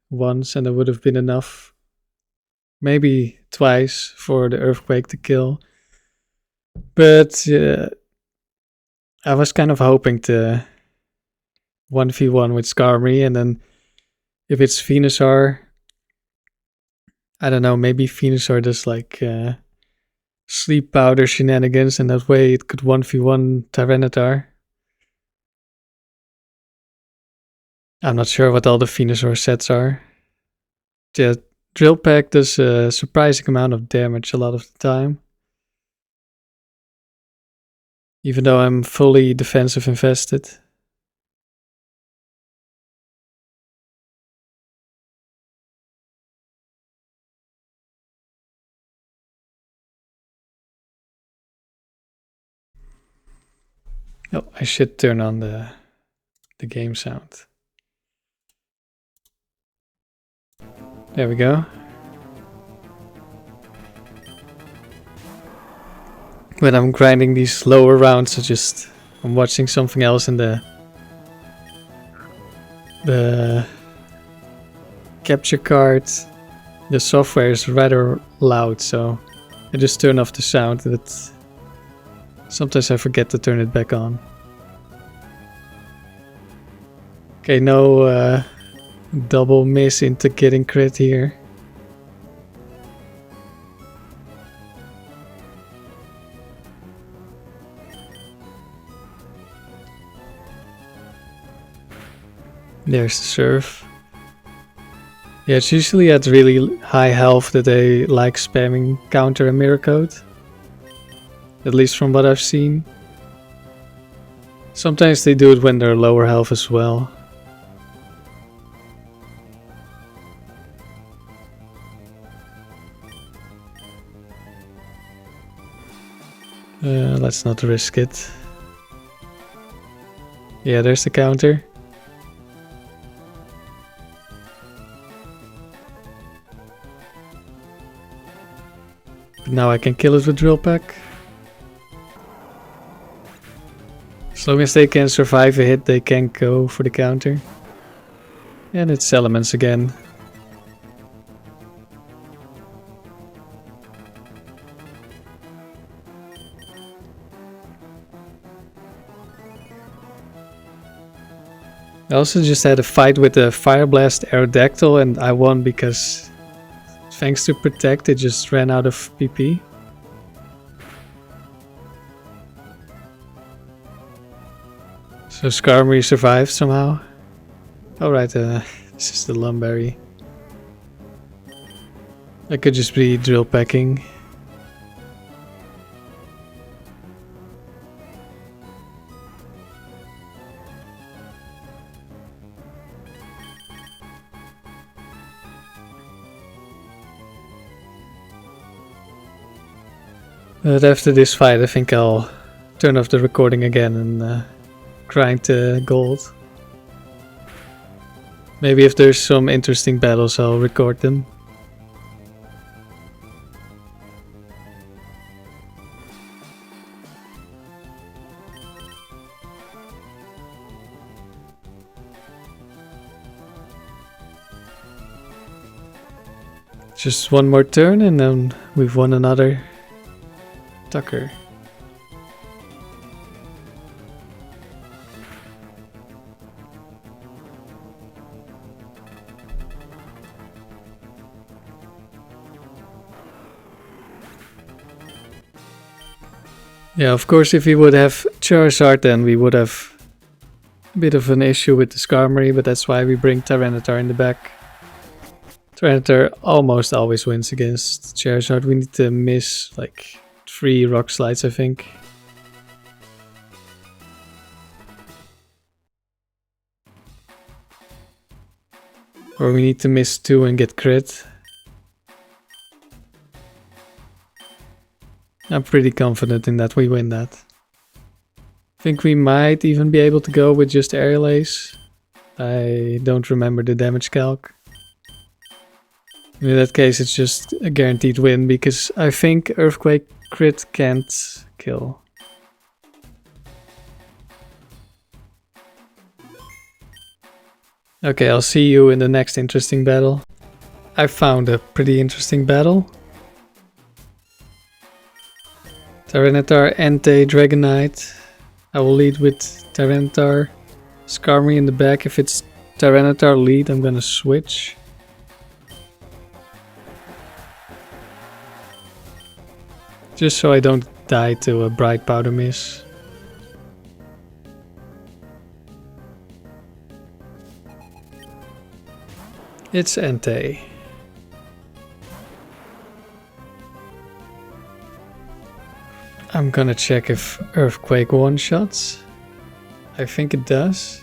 once and it would have been enough. Maybe twice for the Earthquake to kill. But I was kind of hoping to 1v1 with Skarmory, and then if it's Venusaur, I don't know, maybe Venusaur does like sleep powder shenanigans and that way it could 1v1 Tyranitar. I'm not sure what all the Venusaur sets are. Yeah, Drill Peck does a surprising amount of damage a lot of the time. Even though I'm fully defensive invested. Oh, I should turn on the game sound. There we go. when I'm grinding these lower rounds, I'm watching something else in the capture card. The software is rather loud, so I just turn off the sound, but sometimes I forget to turn it back on. Okay, no double miss into getting crit here. There's the surf. Yeah, it's usually at really high health that they like spamming counter and mirror code. At least from what I've seen. Sometimes they do it when they're lower health as well. Let's not risk it. Yeah, there's the counter. Now I can kill it with Drill Peck. As long as they can survive a hit, they can go for the counter. And it's Elements again. I also just had a fight with the Fire Blast Aerodactyl and I won because thanks to Protect it just ran out of PP. So Skarmory survived somehow. Alright, this is the Lumberry. I could just be drill packing. But after this fight I think I'll turn off the recording again and grind gold. Maybe if there's some interesting battles I'll record them. Just one more turn and then we've won another Tucker. Yeah, of course if we would have Charizard then we would have a bit of an issue with the Skarmory, but that's why we bring Tyranitar in the back. Tyranitar almost always wins against Charizard. We need to miss like 3 rock slides I think. Or we need to miss 2 and get crit. I'm pretty confident in that we win that. I think we might even be able to go with just Aerial Ace. I don't remember the damage calc. In that case it's just a guaranteed win because I think Earthquake crit can't kill. Okay, I'll see you in the next interesting battle. I found a pretty interesting battle. Tyranitar, Entei, Dragonite. I will lead with Tyranitar. Skarmory in the back. If it's Tyranitar lead, I'm gonna switch. Just so I don't die to a Bright Powder Miss. It's Entei. I'm gonna check if Earthquake one-shots. I think it does.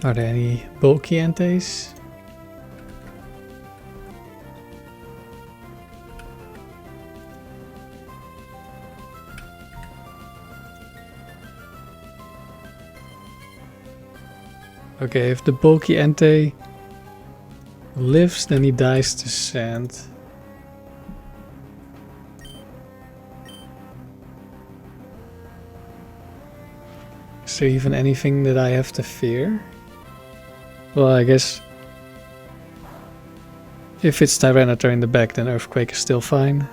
Are there any bulky Enteis? Okay, if the bulky Entei lives, then he dies to sand. Is there even anything that I have to fear? Well, I guess if it's Tyranitar in the back, then Earthquake is still fine.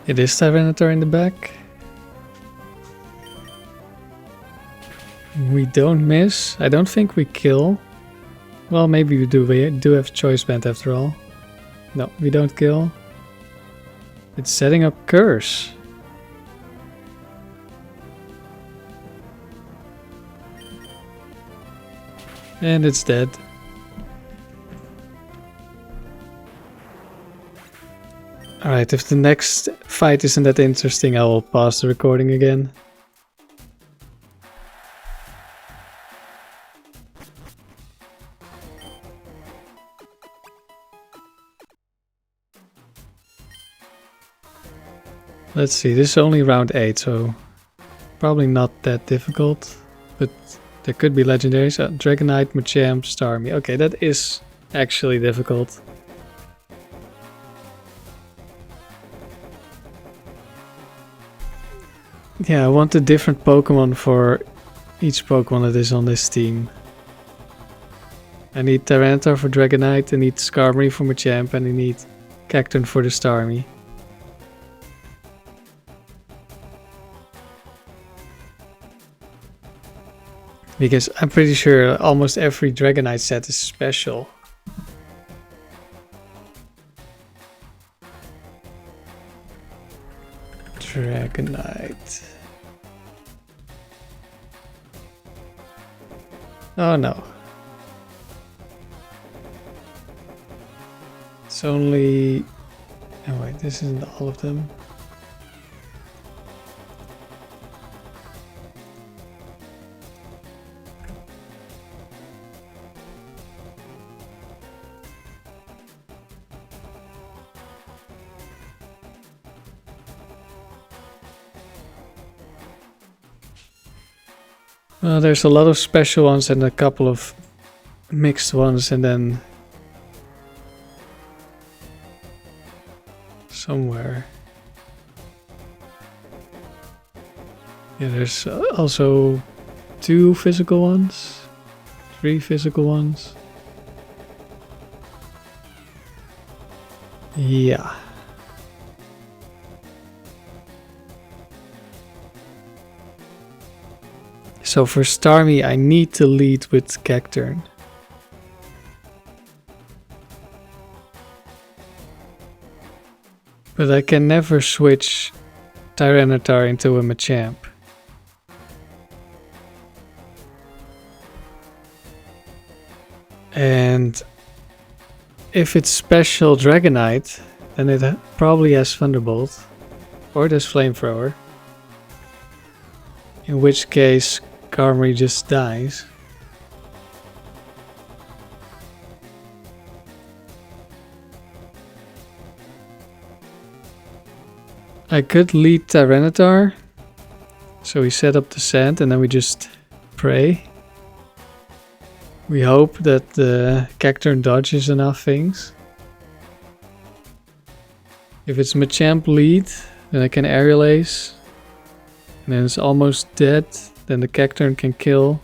It is Tyranitar in the back. We don't miss. I don't think we kill. Well, maybe we do. We do have Choice Band after all. No, we don't kill. It's setting up Curse. And it's dead. Alright, if the next fight isn't that interesting, I will pause the recording again. Let's see, this is only round 8, so probably not that difficult. But there could be legendaries. Dragonite, Machamp, Starmie. Okay, that is actually difficult. Yeah, I want a different Pokemon for each Pokemon that is on this team. I need Tyranitar for Dragonite, I need Skarmory for Machamp, and I need Cacturne for the Starmie. Because I'm pretty sure almost every Dragonite set is special. Dragonite. Oh no. It's only... Oh wait, this isn't all of them. Well, there's a lot of special ones and a couple of mixed ones, and then somewhere. Yeah, there's also 2 physical ones, 3 physical ones. Yeah. So for Starmie, I need to lead with Cacturne. But I can never switch Tyranitar into a Machamp. And if it's special Dragonite, then it probably has Thunderbolt. Or it has Flamethrower. In which case, Skarmory just dies. I could lead Tyranitar. So we set up the sand and then we just pray. We hope that the Cacturne dodges enough things. If it's Machamp lead, then I can Aerial Ace. And then it's almost dead. Then the Cacturne can kill.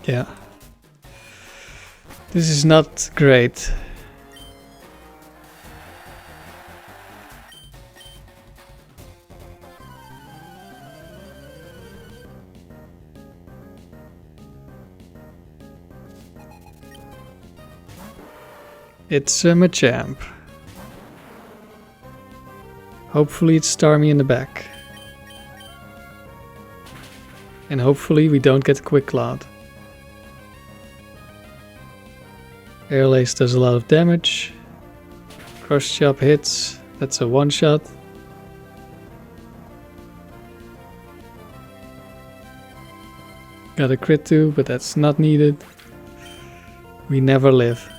Yeah. This is not great. It's a Machamp. Hopefully it's Starmie in the back. And hopefully we don't get Quick Cloud. Air Lace does a lot of damage. Cross Chop hits. That's a one-shot. Got a crit too, but that's not needed. We never live.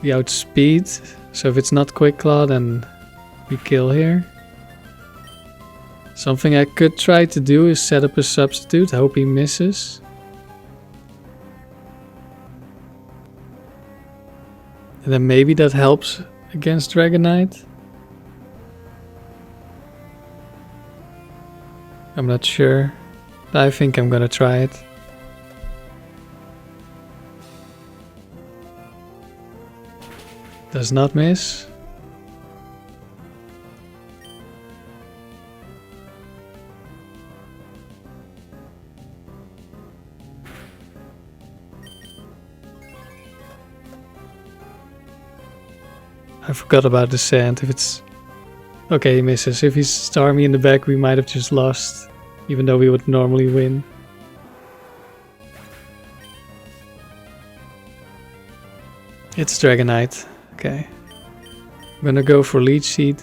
We outspeed, so if it's not Quick Claw, then we kill here. Something I could try to do is set up a substitute, hope he misses. And then maybe that helps against Dragonite. I'm not sure, but I think I'm gonna try it. Does not miss. I forgot about the sand. If it's... Okay, he misses. If he's Starmie in the back, we might have just lost, even though we would normally win. It's Dragonite. Okay. I'm gonna go for Leech Seed.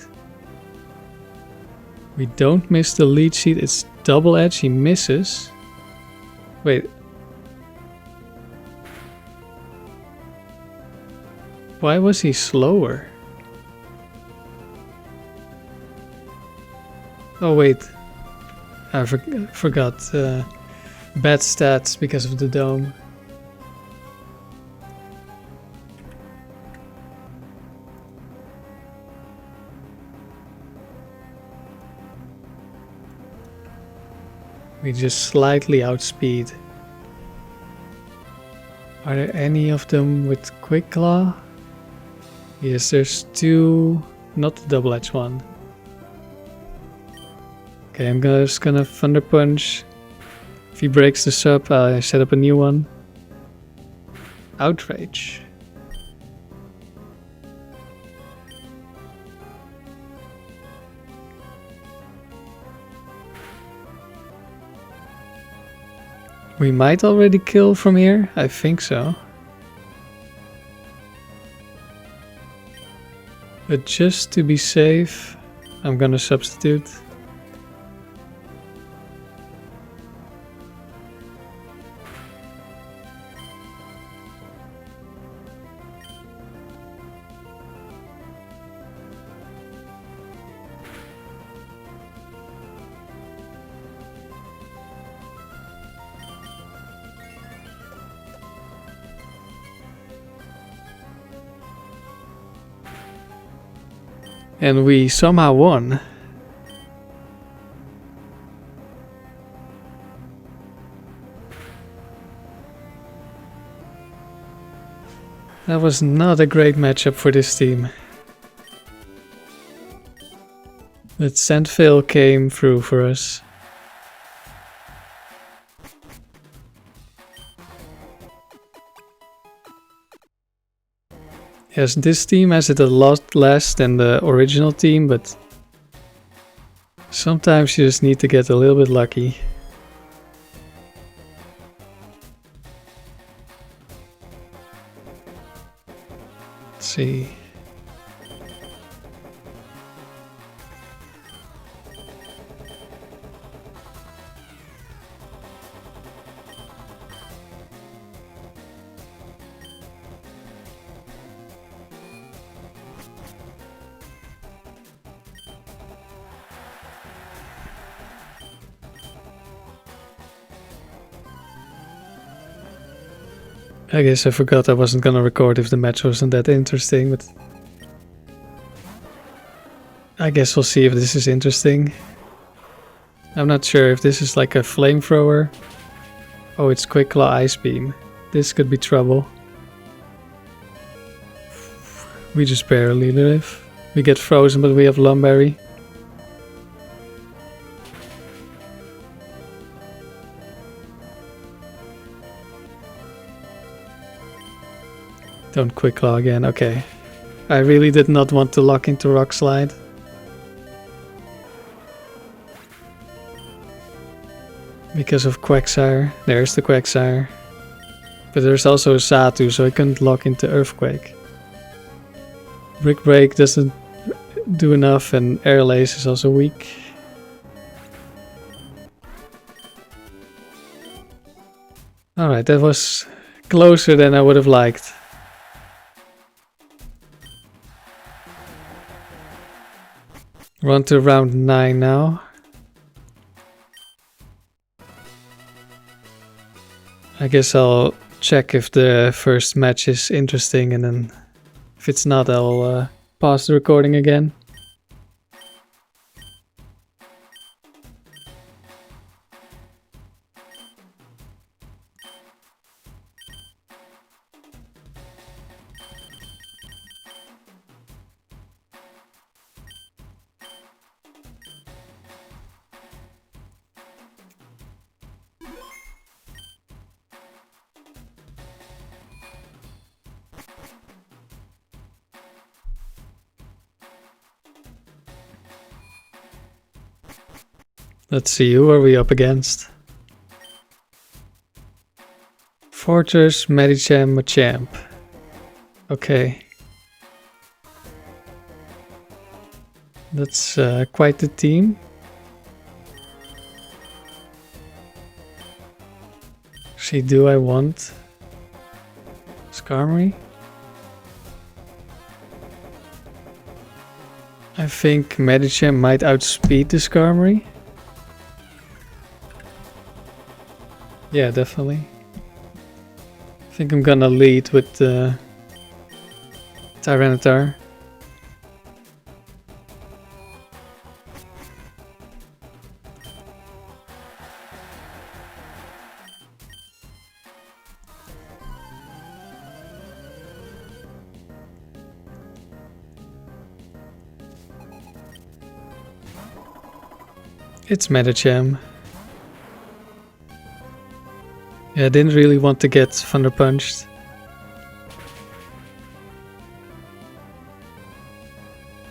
We don't miss the Leech Seed. It's double edge. He misses. Wait. Why was he slower? Oh wait. I forgot. Bad stats because of the dome. We just slightly outspeed. Are there any of them with Quick Claw? Yes, there's two. Not the double edge one. Okay, I'm just gonna Thunder Punch. If he breaks this up, I set up a new one. Outrage. We might already kill from here. I think so. But just to be safe, I'm gonna substitute. And we somehow won. That was not a great matchup for this team. But Sandvale came through for us. Yes, this team has it a lot less than the original team, but sometimes you just need to get a little bit lucky. Let's see. I guess I forgot I wasn't gonna record if the match wasn't that interesting, but I guess we'll see if this is interesting. I'm not sure if this is like a Flamethrower. Oh, it's Quick Claw Ice Beam. This could be trouble. We just barely live. We get frozen, but we have Lumberry. Don't quick claw again, okay. I really did not want to lock into Rock Slide. Because of Quagsire. There's the Quagsire. But there's also a Satu, so I couldn't lock into Earthquake. Brick Break doesn't do enough, and Air Lace is also weak. Alright, that was closer than I would have liked. We're on to round 9 now. I guess I'll check if the first match is interesting, and then if it's not, I'll pause the recording again. Let's see, who are we up against? Fortress, Medicham, Machamp. Okay. That's quite the team. See, do I want Skarmory? I think Medicham might outspeed the Skarmory. Yeah, definitely. I think I'm gonna lead with Tyranitar. It's Medicham. Yeah, I didn't really want to get Thunder Punched.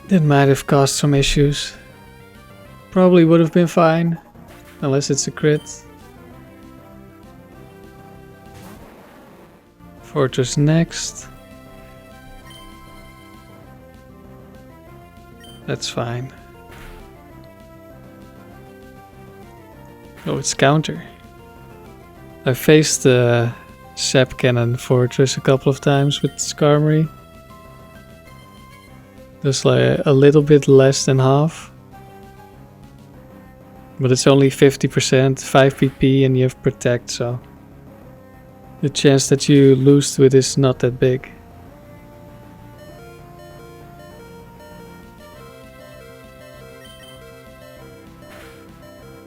That might have caused some issues. Probably would have been fine, unless it's a crit. Fortress next. That's fine. Oh, it's counter. I faced the Sap Cannon Fortress a couple of times with Skarmory. Just like a little bit less than half. But it's only 50%, 5 PP, and you have Protect, so the chance that you lose to it is not that big.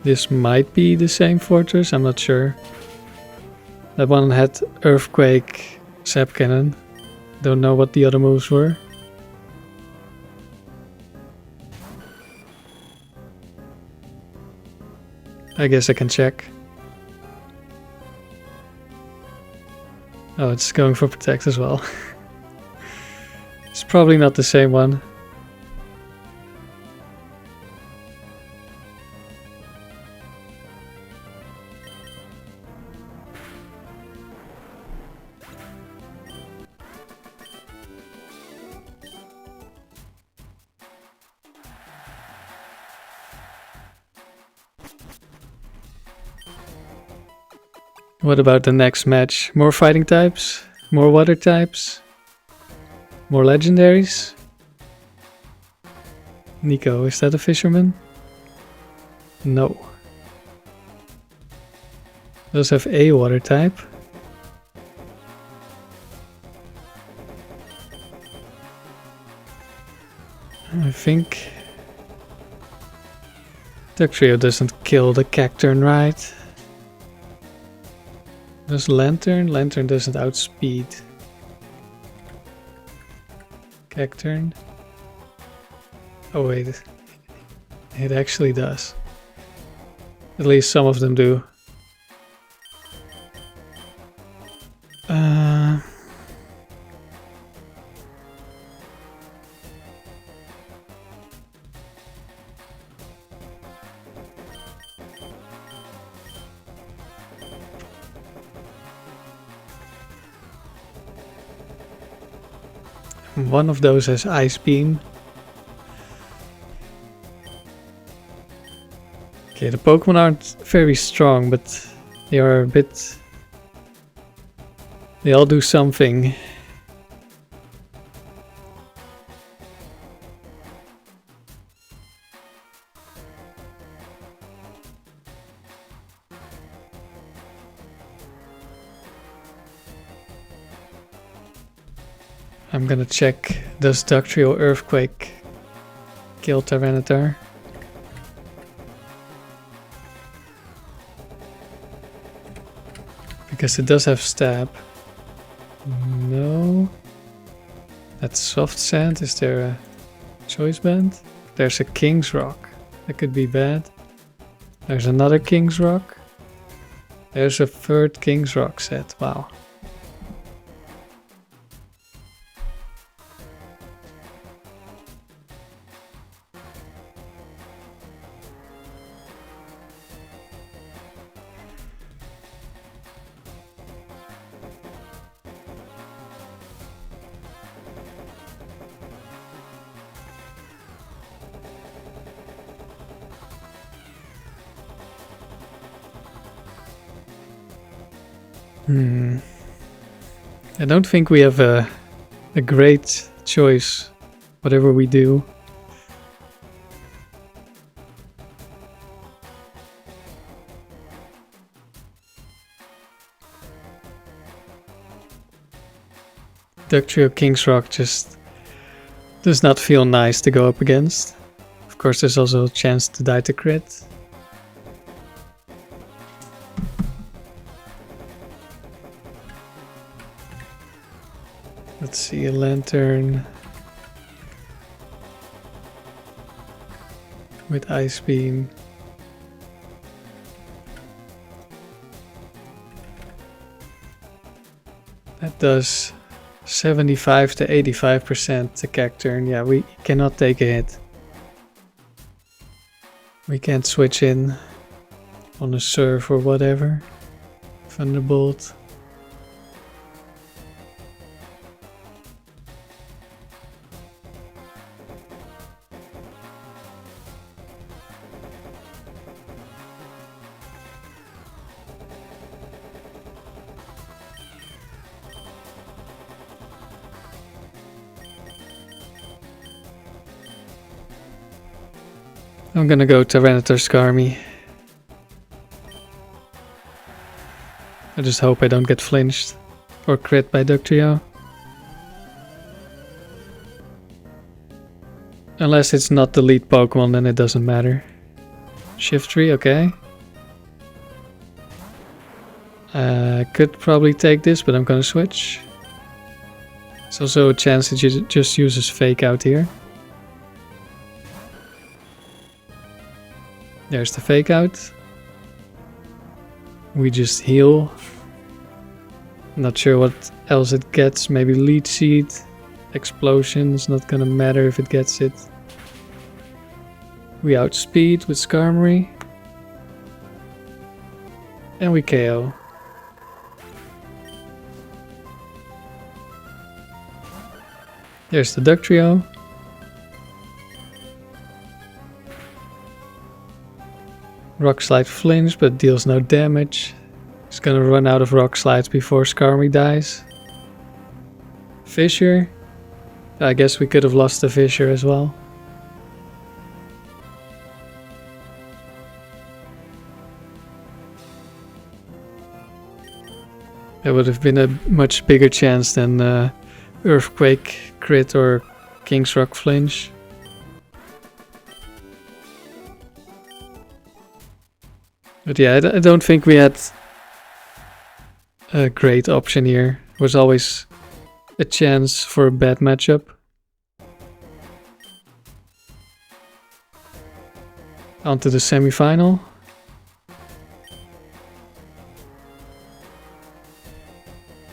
This might be the same fortress, I'm not sure. That one had Earthquake, Sap Cannon. Don't know what the other moves were. I guess I can check. Oh, it's going for Protect as well. It's probably not the same one. What about the next match? More fighting types? More water types? More legendaries? Nico, is that a fisherman? No. Those have a water type. I think Dugtrio doesn't kill the Cacturne, right? Does Lantern? Lantern doesn't outspeed Cacturne. Oh wait, it actually does. At least some of them do. One of those has Ice Beam. Okay, the Pokemon aren't very strong, but they are a bit... They all do something. I'm gonna check, does Ductrio Earthquake kill Tyranitar? Because it does have Stab. No. That's Soft Sand. Is there a Choice Band? There's a King's Rock. That could be bad. There's another King's Rock. There's a third King's Rock set. Wow. I don't think we have a great choice, whatever we do. Ductrio King's Rock just does not feel nice to go up against. Of course, there's also a chance to die to crit. Let's see, a Lantern with Ice Beam. That does 75 to 85% to Cacturne. Yeah, we cannot take a hit. We can't switch in on a Surf or whatever. Thunderbolt. I'm gonna go Tyranitar Skarmy. I just hope I don't get flinched or crit by Ductrio. Unless it's not the lead Pokemon, then it doesn't matter. Shiftry, okay. I could probably take this, but I'm gonna switch. There's also a chance that you just uses Fake Out here. There's the Fake Out. We just heal. Not sure what else it gets. Maybe Leech Seed. Explosion is not gonna matter if it gets it. We outspeed with Skarmory. And we KO. There's the Ductrio. Rock Slide flinch, but deals no damage. It's gonna run out of Rock Slides before Skarmory dies. Fissure. I guess we could have lost the Fissure as well. That would have been a much bigger chance than Earthquake crit or King's Rock flinch. But yeah, I don't think we had a great option here. There was always a chance for a bad matchup. On to the semi-final.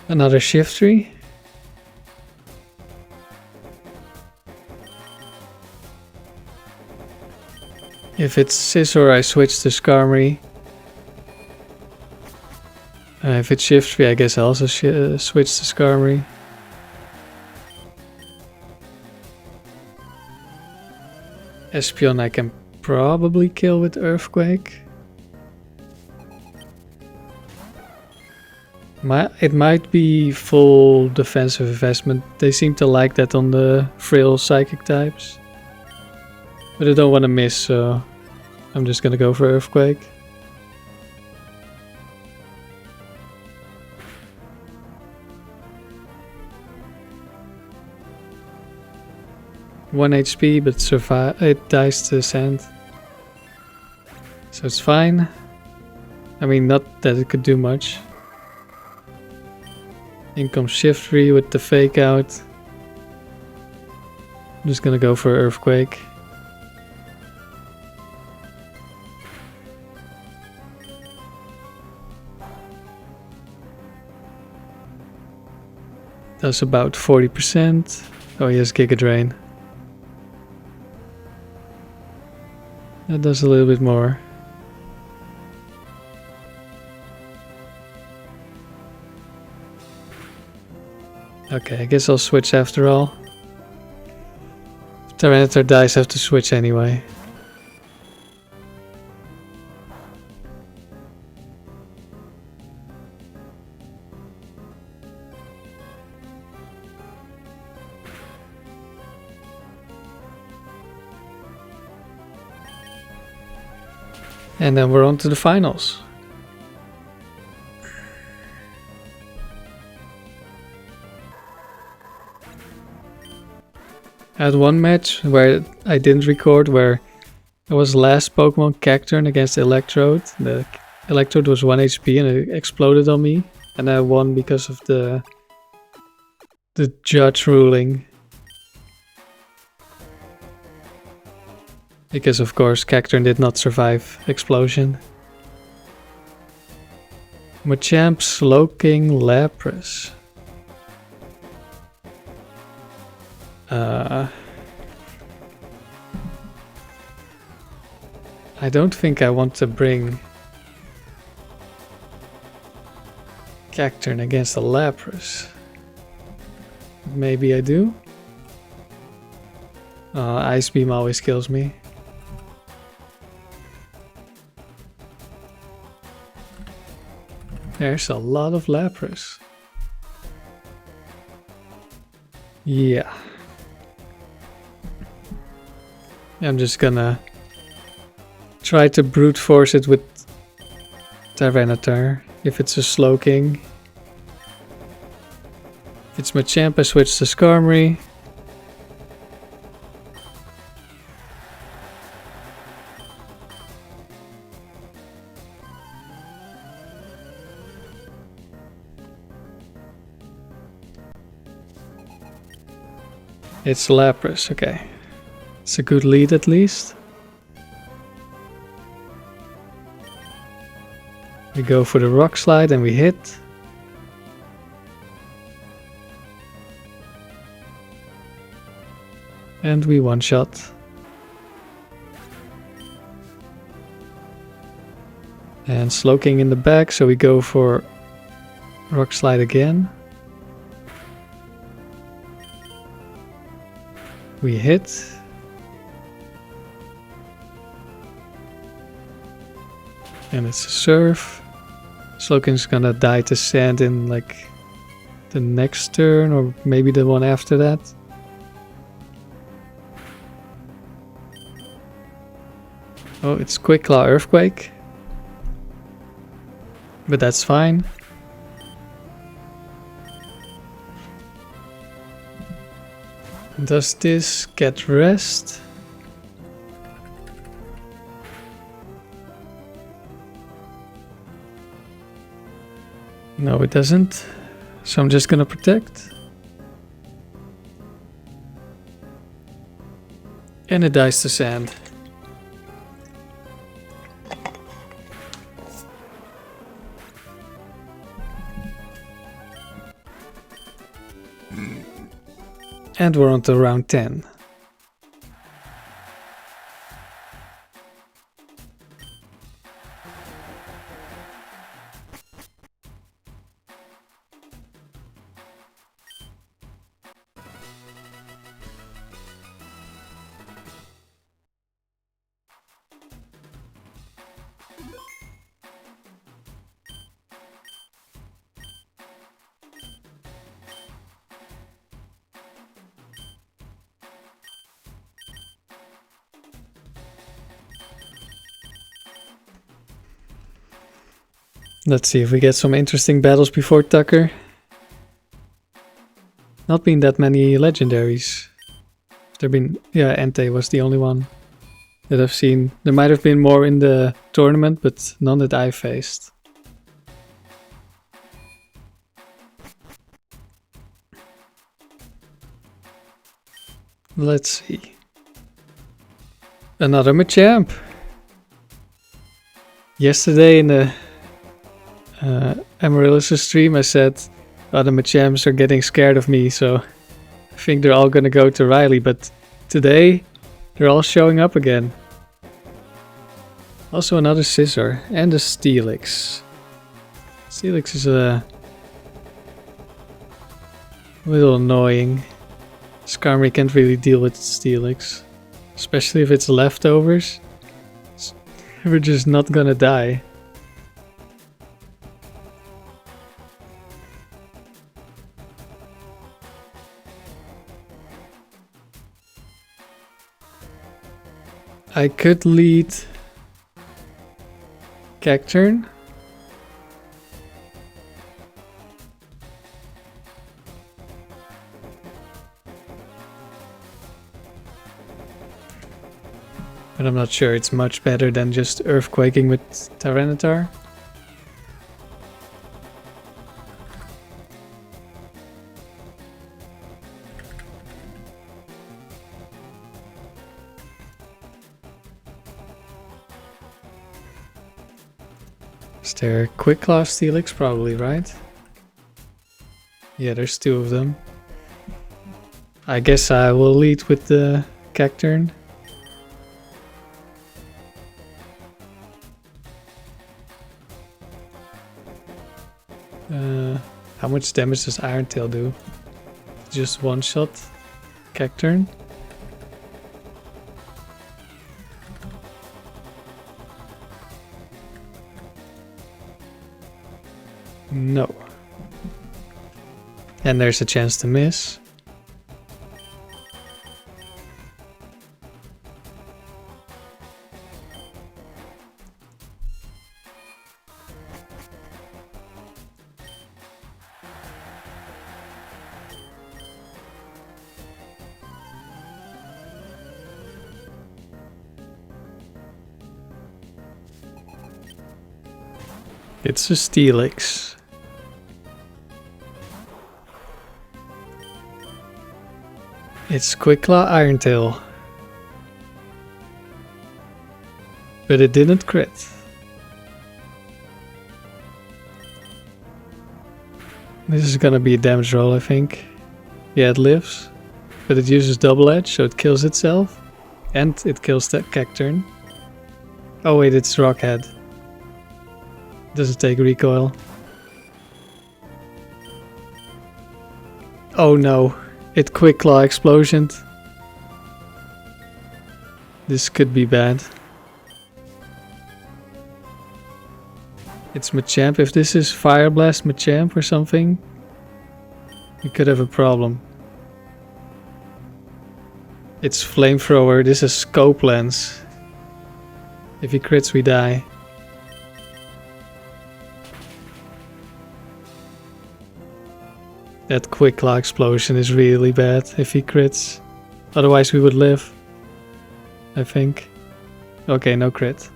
Another Shiftry. If it's Scizor, I switch to Skarmory. If it shifts me, I guess I also switch to Skarmory. Espeon I can probably kill with Earthquake. It might be full defensive investment. They seem to like that on the frail psychic types. But I don't want to miss, so I'm just gonna go for Earthquake. One HP, but it dies to sand. So it's fine. I mean, not that it could do much. In comes Shiftry with the fake out. I'm just gonna go for Earthquake. Does about 40%. Oh, he has Giga Drain. That does a little bit more. Okay, I guess I'll switch after all. If Tyranitar dies, I have to switch anyway. And then we're on to the finals. I had one match where I didn't record, where it was last Pokemon Cacturne against Electrode. The Electrode was 1 HP and it exploded on me. And I won because of the judge ruling. Because of course Cacturne did not survive explosion. Machamp, Slowking, Lapras. I don't think I want to bring Cacturne against a Lapras. Maybe I do. Ice Beam always kills me. There's a lot of Lapras. Yeah. I'm just gonna try to brute force it with Tyranitar if it's a Slowking. If it's Machamp, I switch to Skarmory. It's Lapras, okay. It's a good lead at least. We go for the Rock Slide and we hit. And we one-shot. And Slowking in the back, so we go for Rock Slide again. We hit. And it's a Surf. Slowking's gonna die to sand in like the next turn or maybe the one after that. Oh, it's Quick Claw Earthquake. But that's fine. Does this get rest? No, it doesn't. So I'm just gonna protect. And it dies to sand. And we're on to round 10. Let's see if we get some interesting battles before Tucker. Not been that many legendaries. There been, yeah, Entei was the only one that I've seen. There might have been more in the tournament, but none that I faced. Let's see. Another Machamp. Yesterday in the Amaryllis stream I said other Machamps are getting scared of me, so I think they're all gonna go to Riley, but today they're all showing up again. Also another Scizor and a Steelix. Steelix is a little annoying. Skarmory can't really deal with Steelix, especially if it's leftovers. We're just not gonna die. I could lead Cacturne. But I'm not sure it's much better than just earthquaking with Tyranitar. Is there a Quick Claw Steelix? Probably, right? Yeah, there's two of them. I guess I will lead with the Cacturne. How much damage does Iron Tail do? Just one shot Cacturne? No. And there's a chance to miss. It's a Steelix. It's Quick Claw Iron Tail. But it didn't crit. This is gonna be a damage roll, I think. Yeah, it lives. But it uses double edge, so it kills itself. And it kills that Cacturne. Oh wait, it's Rockhead. Does it take recoil? Oh no, it Quick Claw explosioned. This could be bad. It's Machamp. If this is Fire Blast Machamp or something, we could have a problem. It's Flamethrower. This is Scope Lens. If he crits, we die. That Quick Claw explosion is really bad if he crits. Otherwise we would live, I think. Okay, no crit.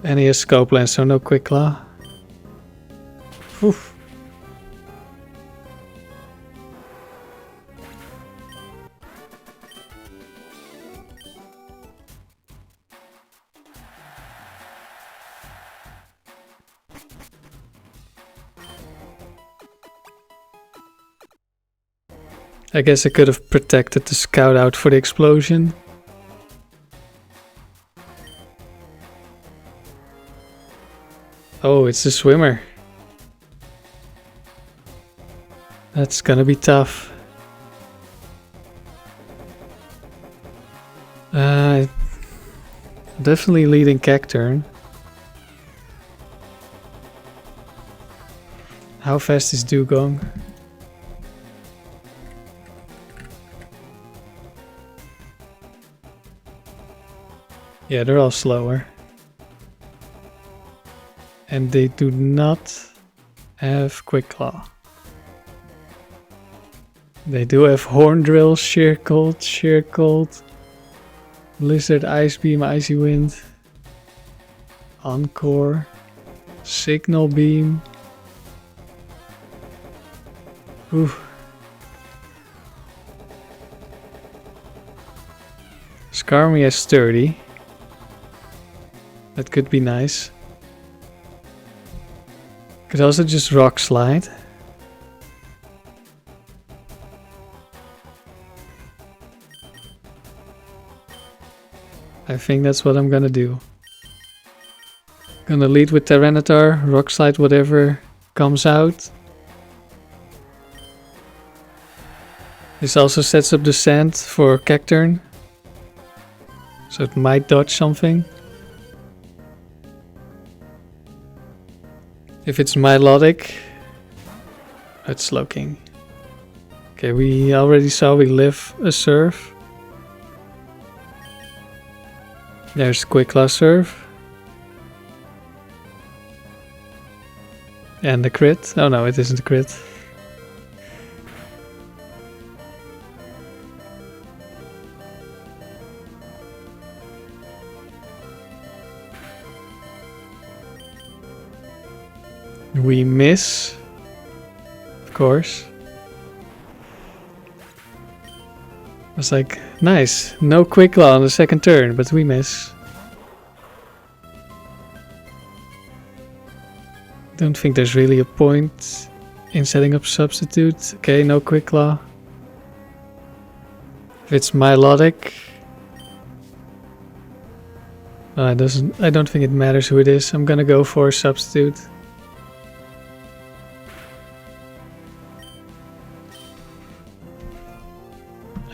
And he has Scope Lens, so no Quick Claw. Oof. I guess I could have protected the Scout out for the explosion. Oh, it's the Swimmer. That's gonna be tough. Definitely leading Cacturne. How fast is Dugong? Yeah, they're all slower. And they do not have Quick Claw. They do have Horn Drill, Sheer Cold, Blizzard, Ice Beam, Icy Wind, Encore, Signal Beam. Ooh. Skarmory has 30. That could be nice. Could also just Rock Slide. I think that's what I'm gonna do. Gonna lead with Tyranitar, Rock Slide whatever comes out. This also sets up the sand for Cacturne. So it might dodge something. If it's Milotic, it's Slowking. Okay, we already saw we live a Surf. There's Quick Claw Surf. And the crit. Oh no, it isn't a crit. We miss, of course. I was like, nice, no Quick Claw on the second turn, but we miss. Don't think there's really a point in setting up Substitute. Okay, no Quick Claw. If it's Milotic, I don't think it matters who it is. I'm gonna go for Substitute.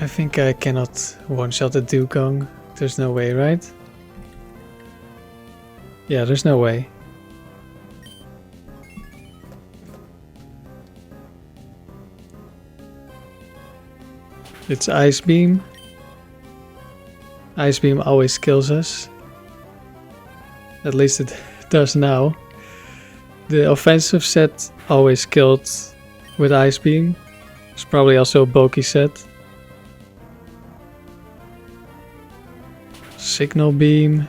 I think I cannot one-shot a Dugong. There's no way, right? Yeah, there's no way. It's Ice Beam. Ice Beam always kills us. At least it does now. The offensive set always killed with Ice Beam. It's probably also a bulky set. Signal Beam.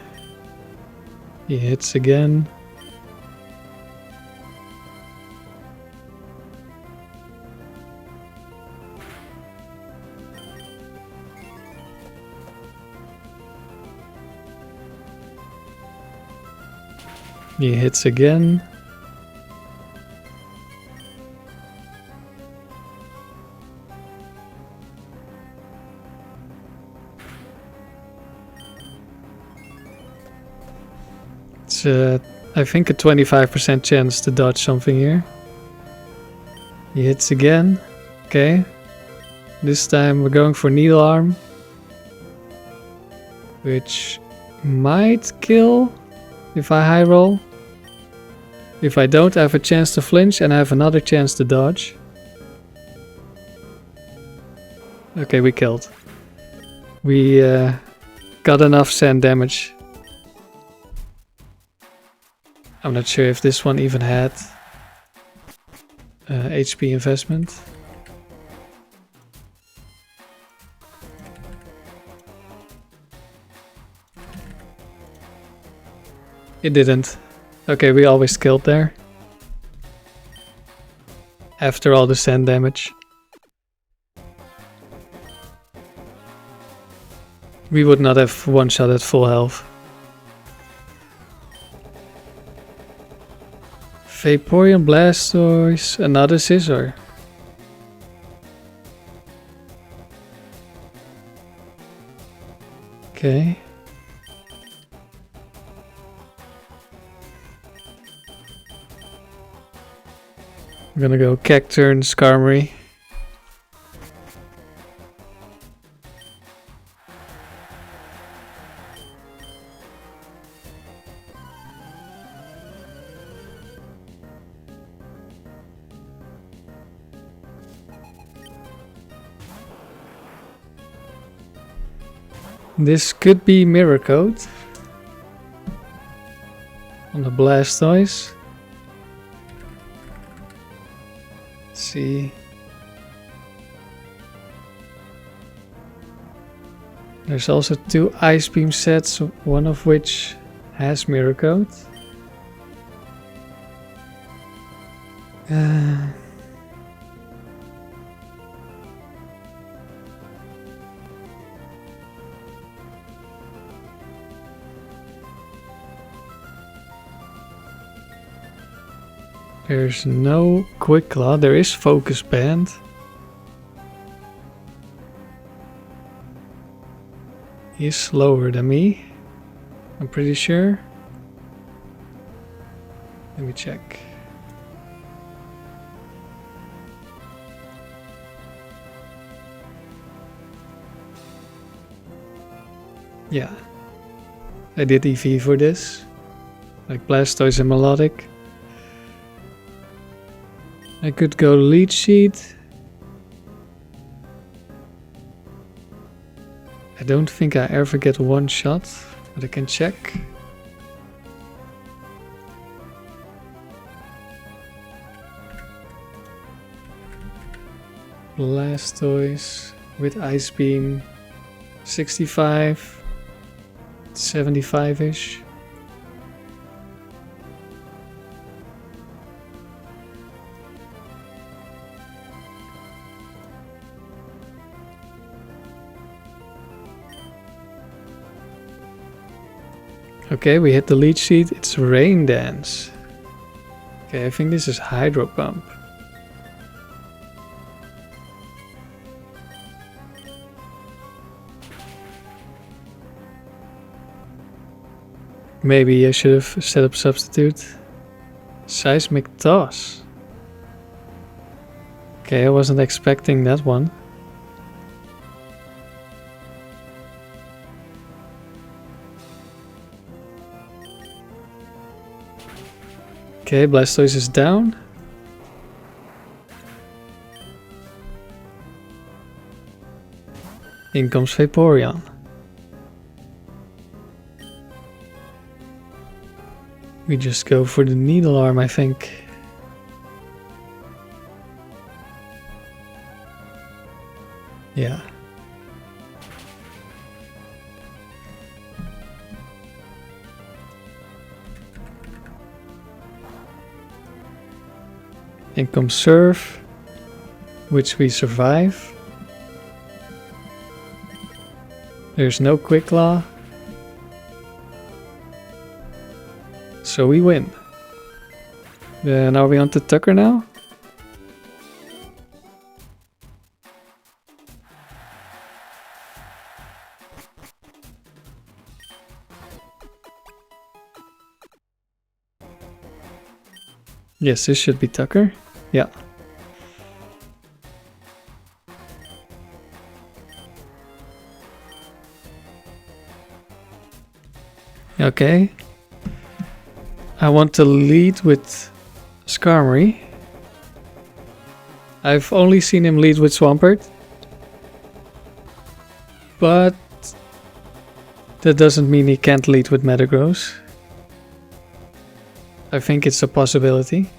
He hits again. He hits again. It's I think a 25% chance to dodge something here. He hits again. Okay. This time we're going for Needle Arm, which might kill if I high roll. If I don't, I have a chance to flinch and I have another chance to dodge. Okay, we killed. We got enough sand damage. I'm not sure if this one even had HP investment. It didn't. Okay, we always killed there. After all the sand damage. We would not have one-shot at full health. Vaporeon, Blastoise, another Scizor. Okay. I'm gonna go Cacturne, Skarmory. This could be Mirror Coat on the Blastoise. see. There's also 2 Ice Beam sets, one of which has Mirror Coat. There's no Quick Claw, there is Focus Band. He's slower than me, I'm pretty sure. Let me check. Yeah, I did EV for this, like Blastoise and Melodic. I could go Leech Seed. I don't think I ever get one shot, but I can check. Blastoise with Ice Beam, 65, 75-ish. Okay, we hit the Leech Seed. It's Rain Dance. Okay, I think this is Hydro Pump. Maybe I should have set up Substitute. Seismic Toss. Okay, I wasn't expecting that one. Okay, Blastoise is down. In comes Vaporeon. We just go for the Needle Arm, I think. Yeah. In comes Surf, which we survive. There's no Quick Claw. So we win. Then are we on to Tucker now? Yes, this should be Tucker. Yeah. Okay. I want to lead with Skarmory. I've only seen him lead with Swampert. But that doesn't mean he can't lead with Metagross. I think it's a possibility.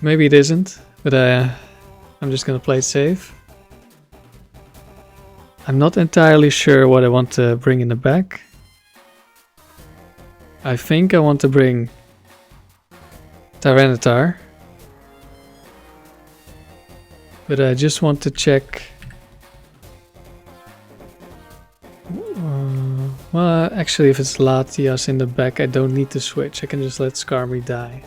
Maybe it isn't, but I'm just gonna play it safe. I'm not entirely sure what I want to bring in the back. I think I want to bring Tyranitar. But I just want to check. Well, actually, if it's Latias in the back, I don't need to switch. I can just let Skarmory die.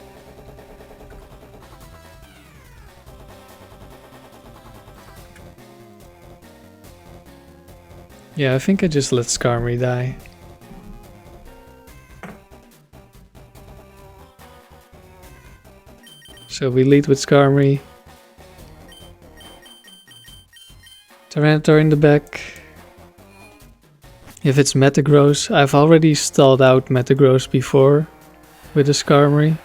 Yeah, I think I just let Skarmory die. So we lead with Skarmory. Tyranitar in the back. If it's Metagross, I've already stalled out Metagross before with the Skarmory.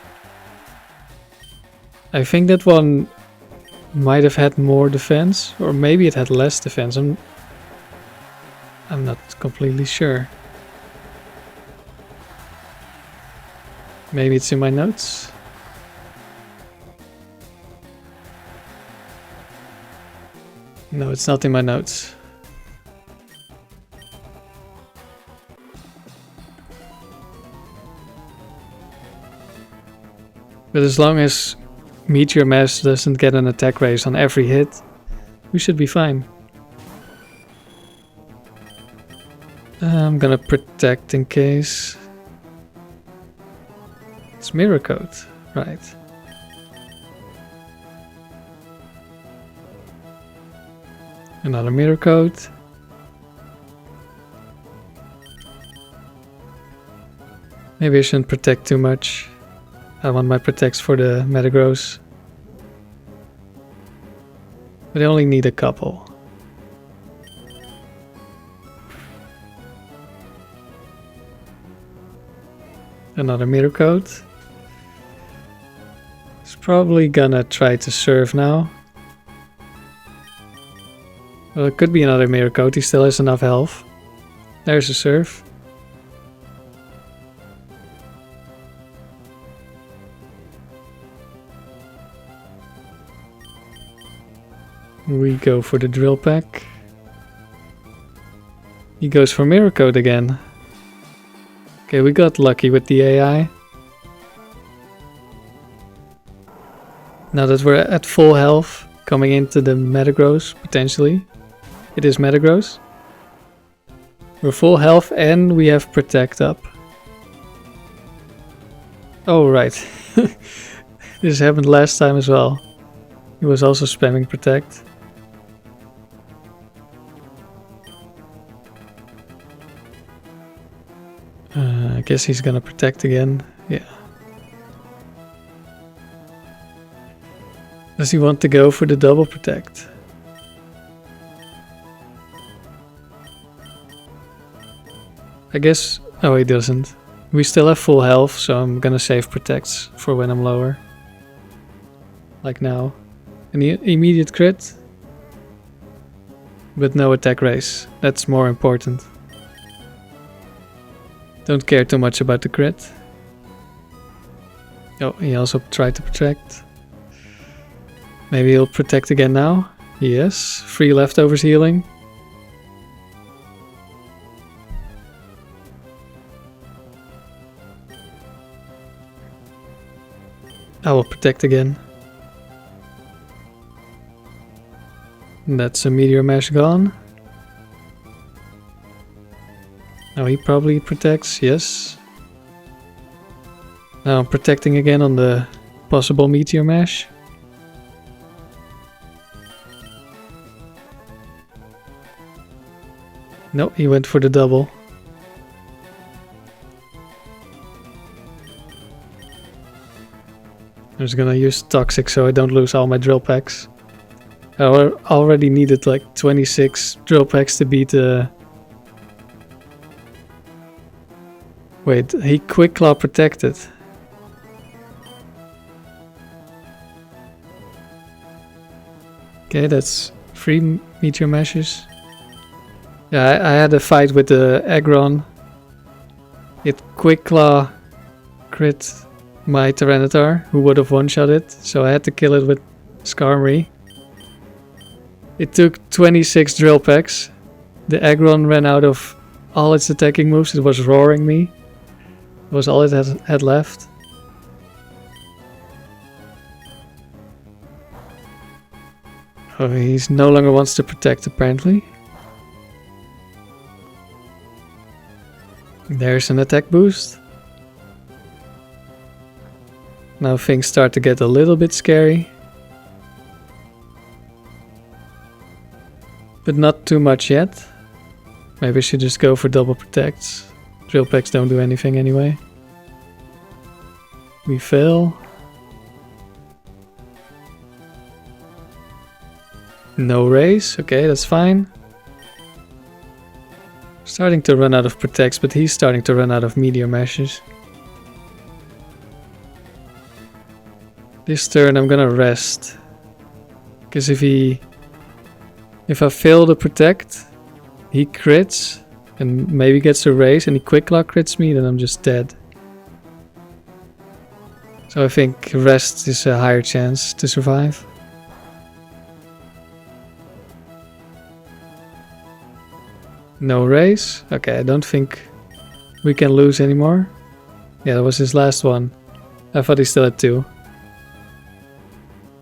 I think that one might have had more defense, or maybe it had less defense. I'm not completely sure. Maybe it's in my notes. No, it's not in my notes. But as long as Meteor Mash doesn't get an attack raise on every hit, we should be fine. I'm gonna protect in case. It's Mirror Coat, right. Another Mirror Coat. Maybe I shouldn't protect too much. I want my protects for the Metagross. But I only need a couple. Another Mirror Coat. He's probably gonna try to surf now. Well, it could be another Mirror Coat, he still has enough health. There's a surf. We go for the Drill Peck. He goes for Mirror Coat again. Okay, we got lucky with the AI. Now that we're at full health, coming into the Metagross, potentially. It is Metagross. We're full health and we have Protect up. Oh, right. This happened last time as well. He was also spamming Protect. I guess he's gonna Protect again. Yeah. Does he want to go for the double Protect? I guess... Oh, he doesn't. We still have full health, so I'm gonna save Protects for when I'm lower. Like now. An immediate crit. But no attack raise. That's more important. Don't care too much about the crit. Oh, he also tried to protect. Maybe he'll protect again now. Yes, 3 leftovers healing. I will protect again. And that's a Meteor Mash gone. Now he probably protects, yes. Now I'm protecting again on the possible Meteor Mash. No, he went for the double. I'm just gonna use Toxic so I don't lose all my Drill Packs. I already needed like 26 Drill Packs to beat the... Wait, he Quick Claw protected. Okay, that's 3 Meteor Mashes. Yeah, I had a fight with the Aggron. It Quick Claw crit my Tyranitar, who would have one-shot it, so I had to kill it with Skarmory. It took 26 Drill Packs. The Aggron ran out of all its attacking moves, it was roaring me. That was all it had left. Oh, he no longer wants to protect apparently. There's an attack boost. Now things start to get a little bit scary. But not too much yet. Maybe I should just go for double protects. Drill Packs don't do anything anyway. We fail. No raise, okay, that's fine. Starting to run out of protects, but he's starting to run out of Meteor Mashes. This turn I'm gonna rest. Because if I fail to protect, he crits and maybe gets a raise and he Quick Claw crits me, then I'm just dead. So I think rest is a higher chance to survive. No race? Okay, I don't think we can lose anymore. Yeah, that was his last one. I thought he still had 2.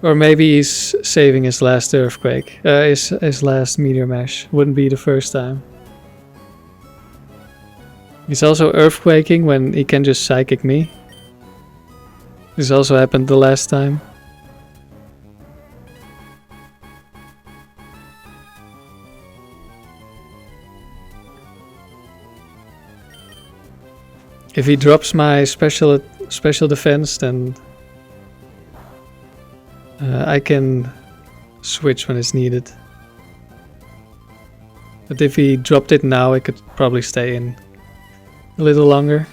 Or maybe he's saving his last earthquake. His last meteor mash. Wouldn't be the first time. He's also earthquaking when he can just psychic me. This also happened the last time. If he drops my special defense, then I can switch when it's needed. But if he dropped it now, I could probably stay in a little longer.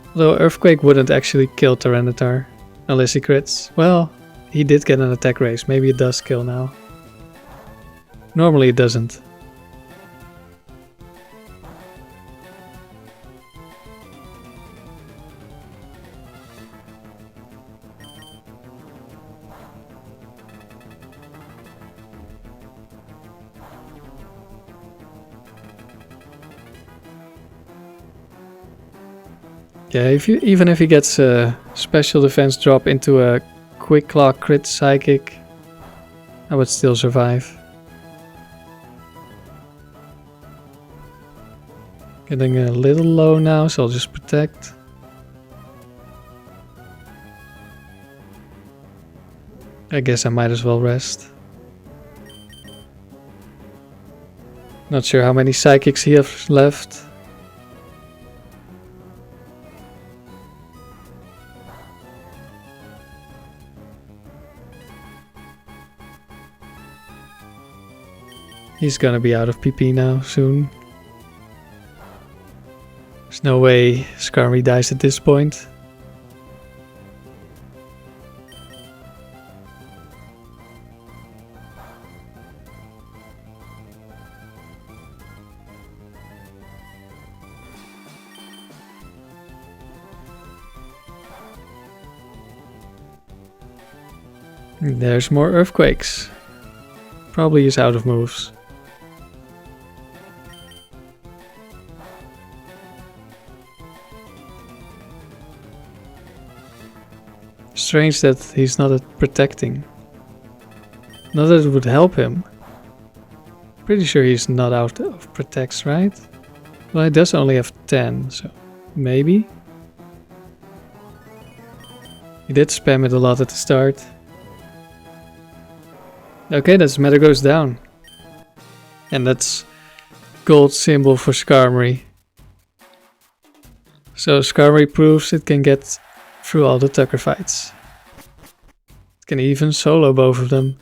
Although Earthquake wouldn't actually kill Tyranitar unless he crits. Well, he did get an attack raise. Maybe it does kill now. Normally it doesn't. Yeah, even if he gets a special defense drop into a quick claw crit psychic, I would still survive. Getting a little low now, so I'll just protect. I guess I might as well rest. Not sure how many psychics he has left. He's gonna be out of PP now soon. There's no way Skarmory dies at this point. There's more earthquakes. Probably is out of moves. Strange that he's not protecting. Not that it would help him. Pretty sure he's not out of protects, right? Well, he does only have 10, so maybe? He did spam it a lot at the start. Okay, that's meta goes down. And that's gold symbol for Skarmory. So Skarmory proves it can get through all the Tucker fights. It can even solo both of them.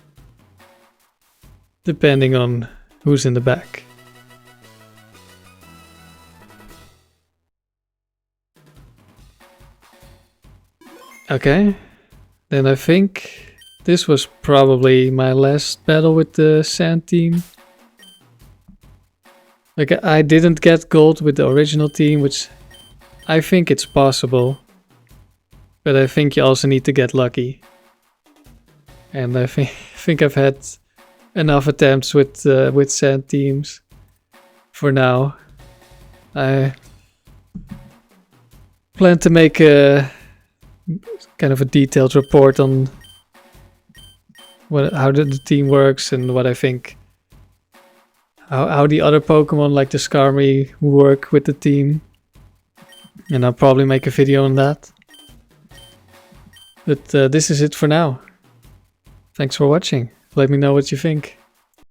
Depending on who's in the back. Okay, then I think this was probably my last battle with the Sand team. Like, I didn't get gold with the original team, which I think it's possible. But I think you also need to get lucky. And I think I've had enough attempts with Sand teams for now. I plan to make a kind of a detailed report on how the team works and what I think, how the other Pokemon like the Skarmory work with the team, and I'll probably make a video on that. But this is it for now. Thanks for watching. Let me know what you think.